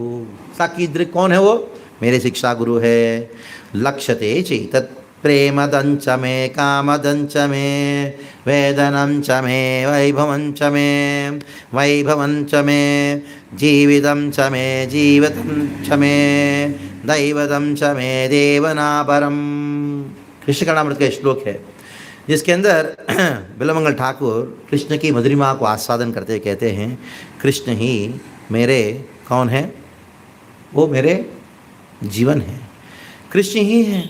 सा कीदृक् कौन है वो? मेरे शिक्षा गुरु है। लक्ष्यते चेतत् प्रेमदंच मे कामदंच मे वेदनंच मे वैभवंच मे जीवितं च मे जीवतं च मे दैवतं च मे देवनापरम। कृष्ण कर्णामृत का श्लोक है जिसके अंदर बिल्वमंगल ठाकुर कृष्ण की मधुरिमा को आस्वादन करते कहते हैं, कृष्ण ही मेरे कौन है? वो मेरे जीवन है, कृष्ण ही है।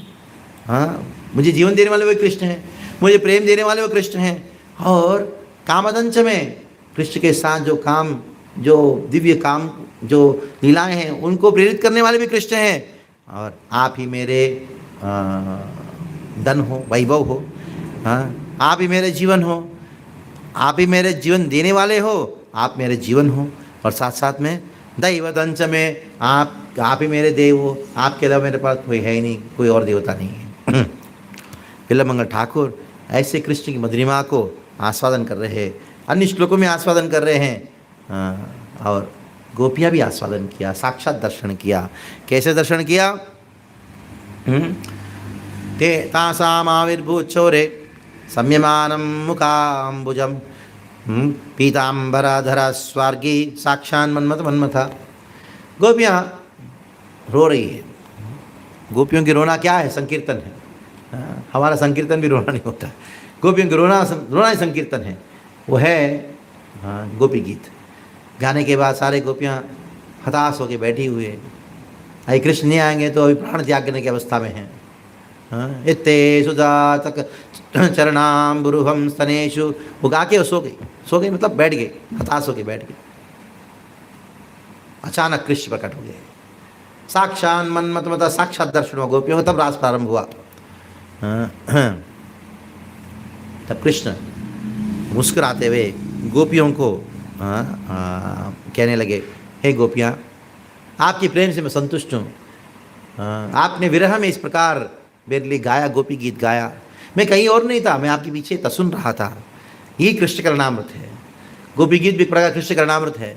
हाँ, मुझे जीवन देने वाले वो कृष्ण हैं, मुझे प्रेम देने वाले वो कृष्ण हैं। और कामदंच में कृष्ण के साथ जो काम, जो दिव्य काम, जो लीलाएं हैं, उनको प्रेरित करने वाले भी कृष्ण हैं। और आप ही मेरे धन हो, वैभव हो। हाँ, आप ही मेरे जीवन हो, आप ही मेरे जीवन देने वाले हो, आप मेरे जीवन हो। और साथ साथ में दैवतंच में आप ही मेरे देव हो, आपके अलावा मेरे पास कोई है ही नहीं, कोई और देवता नहीं है। बिल्वमंगल ठाकुर ऐसे कृष्ण की मधुरिमा को आस्वादन कर रहे हैं, अन्य श्लोकों में आस्वादन कर रहे हैं। और गोपियाँ भी आस्वादन किया, साक्षात दर्शन किया। कैसे दर्शन किया? ते तासाम आविर्भूचोरे सम्यमानं मुखाम्बुजं पीताम्बराधरा स्वर्गी साक्षान मन्मथा। गोपियाँ रो रही है। गोपियों की रोना क्या है? संकीर्तन है। हमारा संकीर्तन भी रोना नहीं होता, गोपियों की रोना ही संकीर्तन है। वो है गोपी गीत। गाने के बाद सारे गोपियाँ हताश होकर बैठी हुई है। अरे कृष्ण नहीं आएंगे तो अभी प्राण त्याग करने की अवस्था में हैं। इत्ते सुजातक चरणाम्बुरुहम स्तनेषु। वो गा के सो गई मतलब बैठ गए, हताश होके बैठ गए। अचानक कृष्ण प्रकट हो गए। साक्षात मन्मथ, साक्षात दर्शन हुआ गोपियों को। तब रास प्रारंभ हुआ। तब कृष्ण मुस्कुराते हुए गोपियों को कहने लगे, हे गोपियाँ, आपके प्रेम से मैं संतुष्ट हूँ। आपने विरह में इस प्रकार मेरे लिए गाया, गोपी गीत गाया, मैं कहीं और नहीं था, मैं आपके पीछे था, सुन रहा था। यही कृष्ण करणामृत है। गोपी गीत भी एक प्रकार कृष्ण करणामृत है।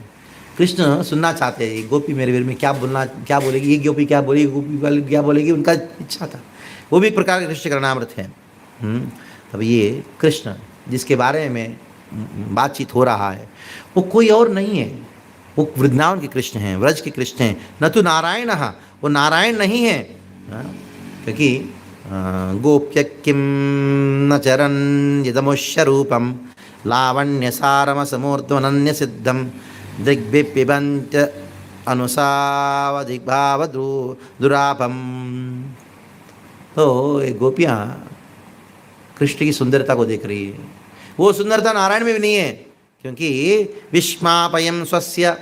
कृष्ण सुनना चाहते हैं गोपी मेरे विरह में क्या बोलेगी, ये गोपी क्या बोलेगी, गोपी वाली क्या बोलेगी, उनका इच्छा था। वो भी एक प्रकार का कृष्ण करणामृत है। तब ये कृष्ण जिसके बारे में बातचीत हो रहा है वो कोई और नहीं है, वो वृंदावन के कृष्ण हैं, व्रज के कृष्ण हैं। न तो नारायण, वो नारायण नहीं है, क्योंकि गोप्य किम न चरन् यदमुष्य रूपम लावण्य सारम समूर्ध्वनन्य सिद्धम दिग्बिपिबंत अनुसाव दिग्भाव दुरापम। तो ये गोपियाँ कृष्ण की सुंदरता को देख रही है। वो सुंदरता नारायण में भी नहीं है, क्योंकि विस्मापयम स्वस्य,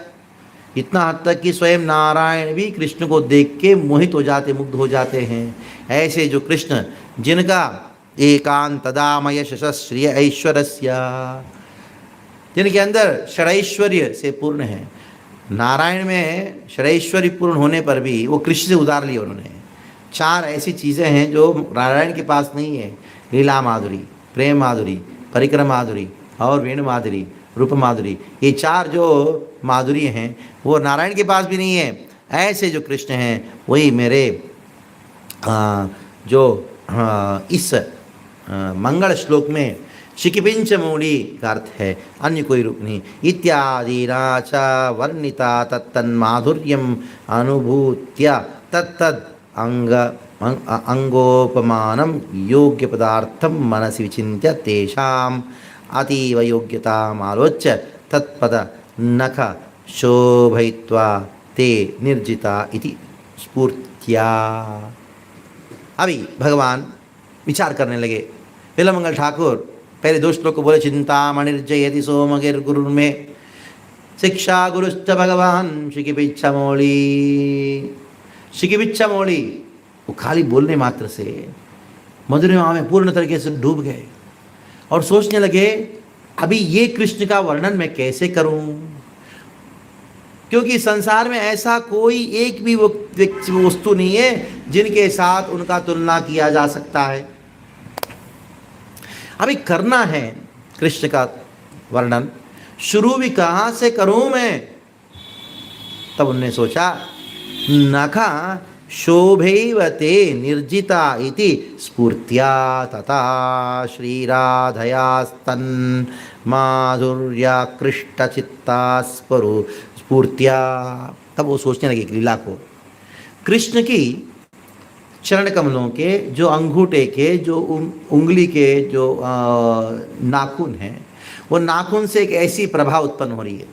इतना हद तक कि स्वयं नारायण भी कृष्ण को देख के मोहित हो जाते, मुग्ध हो जाते हैं। ऐसे जो कृष्ण जिनका एकांतदामय श्रिय ऐश्वर्य, जिनके अंदर षडैश्वर्य से पूर्ण है। नारायण में षडैश्वर्य पूर्ण होने पर भी वो कृष्ण से उधार लिए उन्होंने। 4 ऐसी चीज़ें हैं जो नारायण के पास नहीं है, लीला माधुरी, प्रेम माधुरी, परिक्रम माधुरी और वेणु माधुरी, रूप माधुरी। ये 4 जो माधुरी हैं वो नारायण के पास भी नहीं है। ऐसे जो कृष्ण हैं वही मेरे इस मंगल श्लोक में शिकिपिंच मूढ़ी का अर्थ है, अन्य कोई रूप नहीं। इत्यादि राचा वर्णिता तत्तन्माधुर्यम अनुभूत्य तत्तद अंगोपमानम योग्य पदार्थम मनसि विचिन्त्य तेषाम अतीव योग्यताम आलोच्य तत्पद नख शोभयित्वा ते निर्जिता इति स्फूर्त्या। अभी भगवान विचार करने लगे। लीलामंगल ठाकुर पहले 2 श्लोक को बोले, चिंतामणिर्जयति सोमगिर्गुरुर्मे में शिक्षा गुरुश्च भगवान शिकिपिच्छमौली। शिकिपिच्छमौली, वो खाली बोलने मात्र से मधुरिमा में पूर्ण तरीके से डूब गए और सोचने लगे अभी ये कृष्ण का वर्णन मैं कैसे करूं, क्योंकि संसार में ऐसा कोई एक भी वस्तु नहीं है जिनके साथ उनका तुलना किया जा सकता है। अभी करना है कृष्ण का वर्णन, शुरू भी कहाँ से करूं मैं। तब उन्होंने सोचा, नखा शोभैवते निर्जिता इति स्फूर्त्या तथा श्रीराधयास्तन् माधुर्याकृष्टचित्ता स्फूर्त्या। तब वो सोचने लगे लीला को, कृष्ण की चरण कमलों के जो अंगूठे के जो उंगली के जो नाखून हैं, वो नाखून से एक ऐसी प्रभा उत्पन्न हो रही है,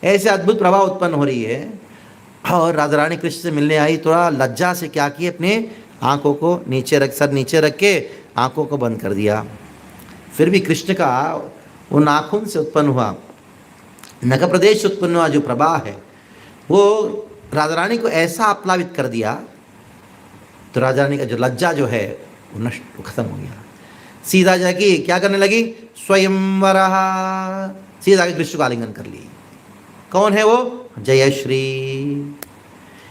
ऐसे अद्भुत प्रभा उत्पन्न हो रही है। और राधा रानी कृष्ण से मिलने आई, थोड़ा लज्जा से क्या किए, अपने आंखों को नीचे रख, सर नीचे रख के आंखों को बंद कर दिया। फिर भी कृष्ण का वो नाखून से उत्पन्न हुआ, नख प्रदेश से उत्पन्न हुआ जो प्रभा है वो राधा रानी को ऐसा आप्लावित कर दिया, तो राधा रानी का जो लज्जा जो है वो नष्ट, खत्म हो गया। सीधा जाके क्या करने लगी, स्वयंवरः, सीधा जाके कृष्ण को आलिंगन कर ली। कौन है वो, जयश्री।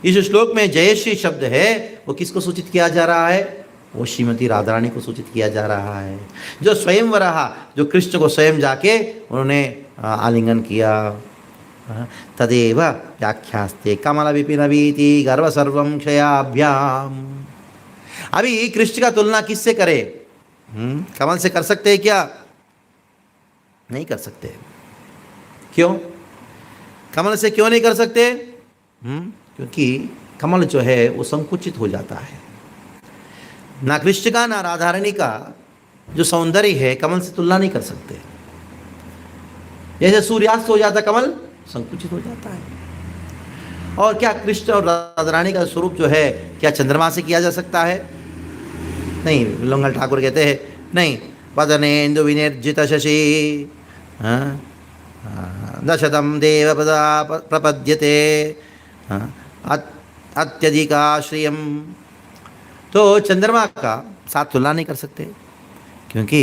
इस श्लोक में जयश्री शब्द है वो किसको सूचित किया जा रहा है, वो श्रीमती राधा रानी को सूचित किया जा रहा है। जो स्वयंवरः, जो कृष्ण को स्वयं जाके उन्होंने आलिंगन किया। तदेव व्याख्यास्ते कमल विपिन वीति गर्व सर्वं क्षयाभ्याम। अभी कृष्ण का तुलना किससे करे, कमल से कर सकते हैं क्या, नहीं कर सकते। क्यों, कमल से क्यों नहीं कर सकते, क्योंकि कमल जो है वो संकुचित हो जाता है। ना कृष्ण का ना राधा रानी का जो सौंदर्य है कमल से तुलना नहीं कर सकते। जैसे सूर्यास्त हो जाता कमल संकुचित हो जाता है। और क्या कृष्ण और राधा रानी का स्वरूप जो है क्या चंद्रमा से किया जा सकता है, नहीं। लीलामंगल ठाकुर कहते हैं नहीं, वदनेन्दु विनिर्जित शशि दशतम देव प्रपद्यते अत्यधिकाश्रियम। तो चंद्रमा का साथ तुलना नहीं कर सकते, क्योंकि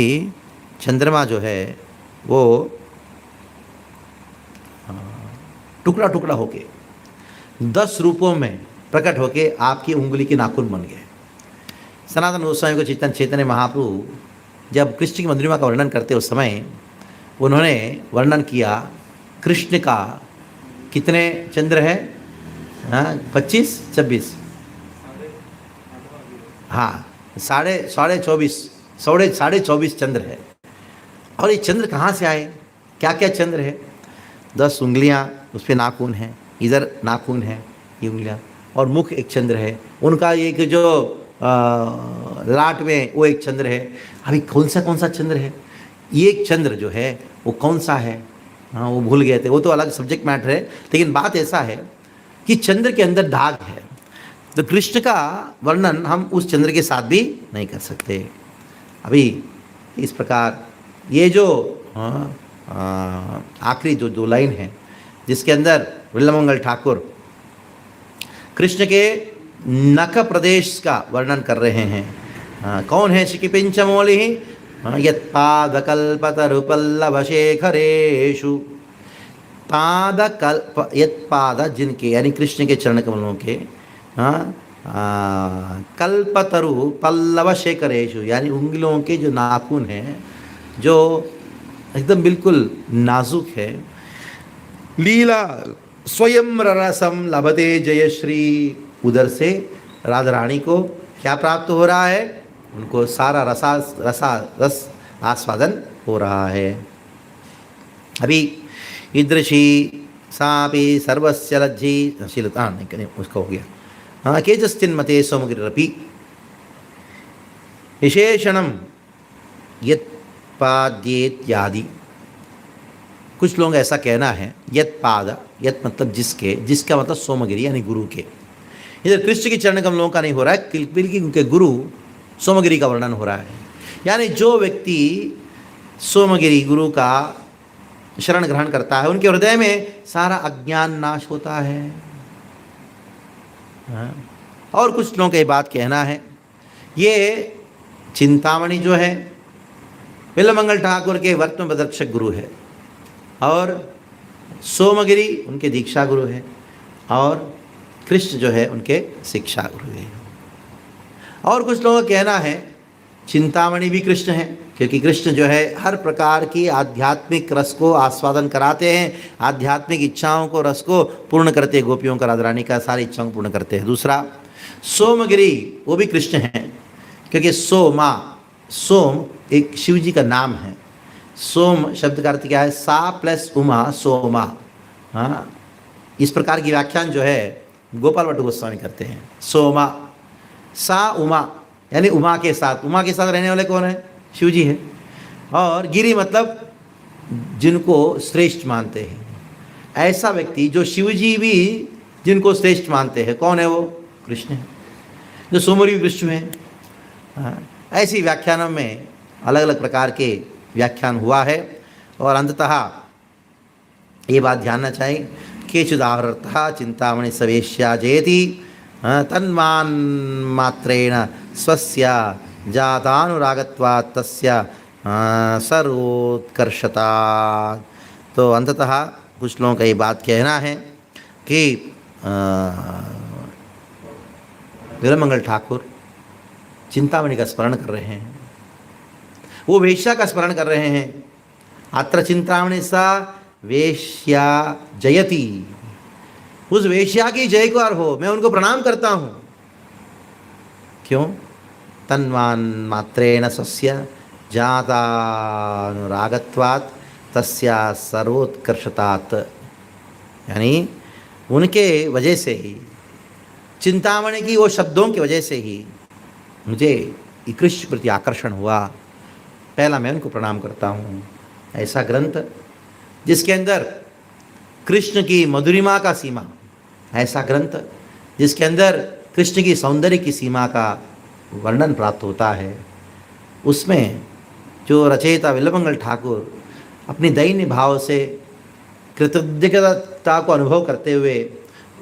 चंद्रमा जो है वो टुकड़ा टुकड़ा होके 10 रूपों में प्रकट होके आपकी उंगली के नाखून बन गए। सनातन गोस्वामी को चैतन्य महाप्रभु जब कृष्ण की मधुरिमा का वर्णन करते उस समय उन्होंने वर्णन किया कृष्ण का कितने चंद्र है, 25 26, हाँ, साढ़े 24 चंद्र है। और ये चंद्र कहाँ से आए, क्या क्या चंद्र है? 10 उंगलियाँ, उस पर नाखून है, इधर नाखून है, ये उंगलियाँ, और मुख एक चंद्र है, उनका एक जो लाट में वो एक चंद्र है। अभी कौन सा चंद्र है, ये एक चंद्र जो है वो कौन सा है, हाँ वो भूल गए थे, वो तो अलग सब्जेक्ट मैटर है। लेकिन बात ऐसा है कि चंद्र के अंदर दाग है, तो कृष्ण का वर्णन हम उस चंद्र के साथ भी नहीं कर सकते। अभी इस प्रकार ये जो आखिरी जो 2 लाइन है जिसके अंदर विल्लमंगल ठाकुर कृष्ण के नख प्रदेश का वर्णन कर रहे हैं। कौन है शिकिपिंचमौलि यत्पादकल्पतरुपल्लवशेखरेषु, पादकल्प यत्पाद जिनके यानी कृष्ण के चरण कमलों के कल्पतरु पल्लव शेखरेशु यानी उंगलियों के जो नाखून हैं जो एकदम बिल्कुल नाजुक है। लीला स्वयं रसम लभते जयश्री, उधर से राधा रानी को क्या प्राप्त हो रहा है, उनको सारा रस आस्वादन हो रहा है। अभी ईदृशी सापि सर्वस्य लज्जी शीलता नहीं, उसका हो गया। हाँ, केजस्तिन्मते सोमगिरिरपि विशेषणम यत्पाद्येत्यादि। कुछ लोग ऐसा कहना है यत्पाद, यत् मतलब जिसके, जिसका मतलब सोमगिरी यानी गुरु के। इधर कृष्ण के चरण कमलों का नहीं हो रहा है, बल्कि उनके गुरु सोमगिरी का वर्णन हो रहा है। यानी जो व्यक्ति सोमगिरी गुरु का शरण ग्रहण करता है उनके हृदय में सारा अज्ञान नाश होता है। और कुछ लोगों का ये बात कहना है ये चिंतामणि जो है विल्लमंगल ठाकुर के वर्तमान प्रदर्शक गुरु है, और सोमगिरी उनके दीक्षा गुरु है, और कृष्ण जो है उनके शिक्षा गुरु है। और कुछ लोगों का कहना है चिंतामणि भी कृष्ण है, क्योंकि कृष्ण जो है हर प्रकार की आध्यात्मिक रस को आस्वादन कराते हैं, आध्यात्मिक इच्छाओं को रस को पूर्ण करते हैं, गोपियों का, राधा रानी का सारी इच्छाओं को पूर्ण करते हैं। दूसरा सोमगिरी वो भी कृष्ण है, क्योंकि सोम एक शिव जी का नाम है। सोम शब्द का अर्थ क्या है, सा प्लस उमा सोमा। हाँ, इस प्रकार की व्याख्यान जो है गोपाल भट्ट गोस्वामी करते हैं। सोमा सा उमा यानी उमा के साथ रहने वाले कौन है, शिव जी है। और गिरी मतलब जिनको श्रेष्ठ मानते हैं, ऐसा व्यक्ति जो शिव जी भी जिनको श्रेष्ठ मानते हैं, कौन है वो, कृष्ण है। जो सोमगिरी कृष्ण है। हाँ, ऐसी व्याख्यानों में अलग अलग प्रकार के व्याख्यान हुआ है। और अंततः ये बात ध्यान चाहिए केचिदावृतः चिंतामणि सवेश्या जयति तन्मान मात्रेण स्वस्य जातानुरागत्वात् तस्य सर्वोत्कर्षता। तो अंततः कुछ लोगों का ये बात कहना है कि विल्लमंगल ठाकुर चिंतामणि का स्मरण कर रहे हैं, वो वेश्या का स्मरण कर रहे हैं। अत्र चिंतामणि सा वेश्या जयति, उस वेश्या की जय को हो, मैं उनको प्रणाम करता हूँ। क्यों, तन्वान मात्रेण स्वस्य जातानुरागत्वात् तस्या सर्वोत्कर्षतात्, यानी उनके वजह से ही, चिंतामणि की वो शब्दों की वजह से ही मुझे कृष्ण प्रति आकर्षण हुआ। पहला मैं उनको प्रणाम करता हूँ। ऐसा ग्रंथ जिसके अंदर कृष्ण की मधुरिमा का सीमा, ऐसा ग्रंथ जिसके अंदर कृष्ण की सौंदर्य की सीमा का वर्णन प्राप्त होता है, उसमें जो रचयिता विल्लमंगल ठाकुर अपनी दैन्य भाव से कृतज्ञता को अनुभव करते हुए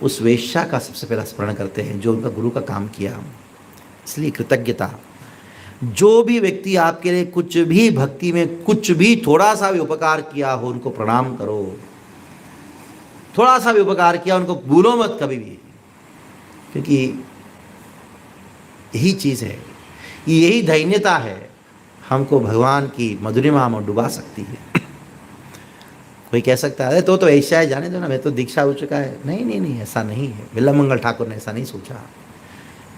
उस वेश्या का सबसे पहला स्मरण करते हैं जो उनका गुरु का काम किया। इसलिए कृतज्ञता। जो भी व्यक्ति आपके लिए कुछ भी भक्ति में कुछ भी थोड़ा सा भी उपकार किया हो उनको प्रणाम करो। थोड़ा सा भी उपकार किया उनको भूलो मत कभी भी, क्योंकि यही चीज़ है, यही दैन्यता है हमको भगवान की मधुरिमा में डुबा सकती है। कोई कह सकता है तो ऐसा है, जाने दो ना, मैं तो दीक्षा हो चुका है। नहीं नहीं नहीं, ऐसा नहीं है। बिल्वमंगल ठाकुर ने ऐसा नहीं सोचा,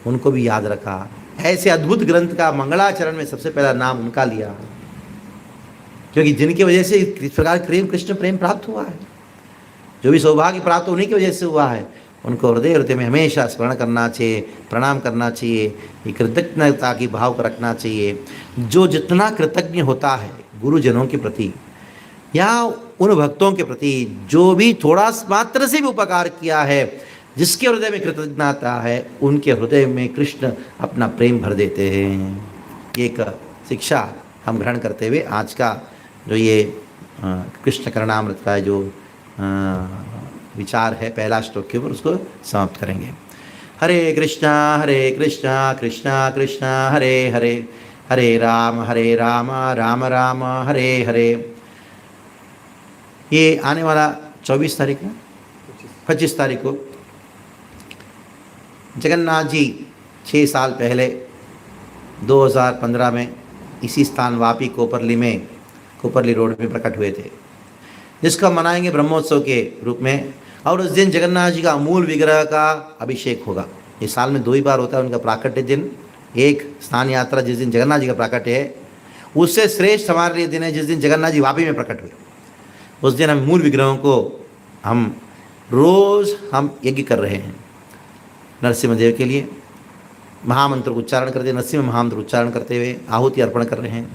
उनको भी याद रखा। ऐसे अद्भुत ग्रंथ का मंगलाचरण में सबसे पहला नाम उनका लिया, क्योंकि जिनकी वजह से इस प्रकार कृष्ण प्रेम प्राप्त हुआ है। जो भी सौभाग्य प्राप्त उन्हीं की वजह से हुआ है। उनको हृदय हृदय में हमेशा स्मरण करना चाहिए, प्रणाम करना चाहिए, कृतज्ञता की भाव को रखना चाहिए। जो जितना कृतज्ञ होता है गुरुजनों के प्रति या उन भक्तों के प्रति जो भी थोड़ा मात्र से भी उपकार किया है, जिसके हृदय में कृतज्ञता है, उनके हृदय में कृष्ण अपना प्रेम भर देते हैं। एक शिक्षा हम ग्रहण करते हुए आज का जो ये कृष्ण करणामृत का जो विचार है पहला श्लोक के ऊपर, उसको समाप्त करेंगे। हरे कृष्णा कृष्णा कृष्णा हरे हरे, हरे राम राम राम हरे हरे। ये आने वाला 24 तारीख को 25 तारीख को जगन्नाथ जी 6 साल पहले 2015 में इसी स्थान वापी कोपरली रोड में प्रकट हुए थे, जिसका मनाएंगे ब्रह्मोत्सव के रूप में। और उस दिन जगन्नाथ जी का मूल विग्रह का अभिषेक होगा। इस साल में 2 ही बार होता है उनका प्राकट्य दिन। एक स्थान यात्रा जिस दिन जगन्नाथ जी का प्राकट्य है, उससे श्रेष्ठ हमारे लिए दिन है जिस दिन जगन्नाथ जी वापी में प्रकट हुए। उस दिन हम मूल विग्रहों को हम रोज़ यज्ञ कर रहे हैं। नरसिम्हदेव के लिए महामंत्र उच्चारण करते, नरसिम्ह महामंत्र उच्चारण करते हुए आहुति अर्पण कर रहे हैं,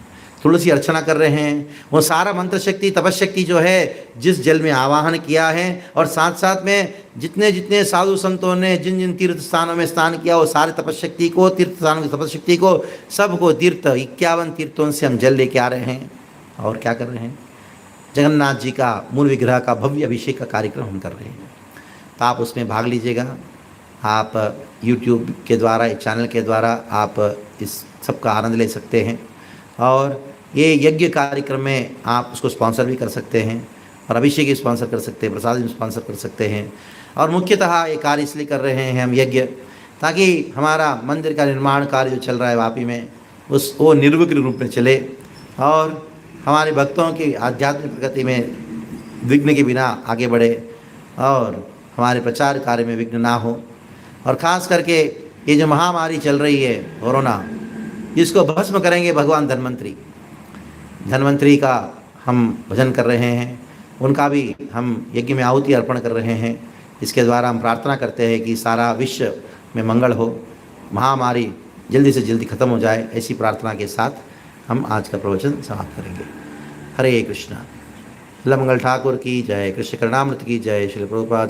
तुलसी अर्चना कर रहे हैं। वो सारा मंत्र शक्ति तपशक्ति जो है जिस जल में आवाहन किया है, और साथ साथ में जितने जितने साधु संतों ने जिन जिन तीर्थ स्थानों में स्नान किया, वो सारे तपशक्ति को, तीर्थ स्थानों की तपशक्ति को, सबको तीर्थ 51 तीर्थों से हम जल लेके आ रहे हैं। और क्या कर रहे हैं, जगन्नाथ जी का मूल विग्रह का भव्य अभिषेक का कार्यक्रम हम कर रहे हैं। तो आप उसमें भाग लीजिएगा। आप YouTube के द्वारा, इस चैनल के द्वारा आप इस सब का आनंद ले सकते हैं, और ये यज्ञ कार्यक्रम में आप उसको स्पॉन्सर भी कर सकते हैं, और अभिषेक स्पॉन्सर कर सकते हैं, प्रसाद भी स्पॉन्सर कर सकते हैं। और मुख्यतः ये कार्य इसलिए कर रहे हैं हम यज्ञ, ताकि हमारा मंदिर का निर्माण कार्य जो चल रहा है वापी में, वो निर्विघ्न रूप में चले, और हमारे भक्तों की आध्यात्मिक प्रगति में विघ्न के बिना आगे बढ़े, और हमारे प्रचार कार्य में विघ्न ना हो। और ख़ास करके ये जो महामारी चल रही है कोरोना, जिसको भस्म करेंगे भगवान धन्वंतरी का हम भजन कर रहे हैं, उनका भी हम यज्ञ में आहुति अर्पण कर रहे हैं। इसके द्वारा हम प्रार्थना करते हैं कि सारा विश्व में मंगल हो, महामारी जल्दी से जल्दी ख़त्म हो जाए। ऐसी प्रार्थना के साथ हम आज का प्रवचन समाप्त करेंगे। हरे कृष्णा। बिल्वमंगल ठाकुर की जय, कृष्ण करणामृत की जय, श्री प्रभुपाद।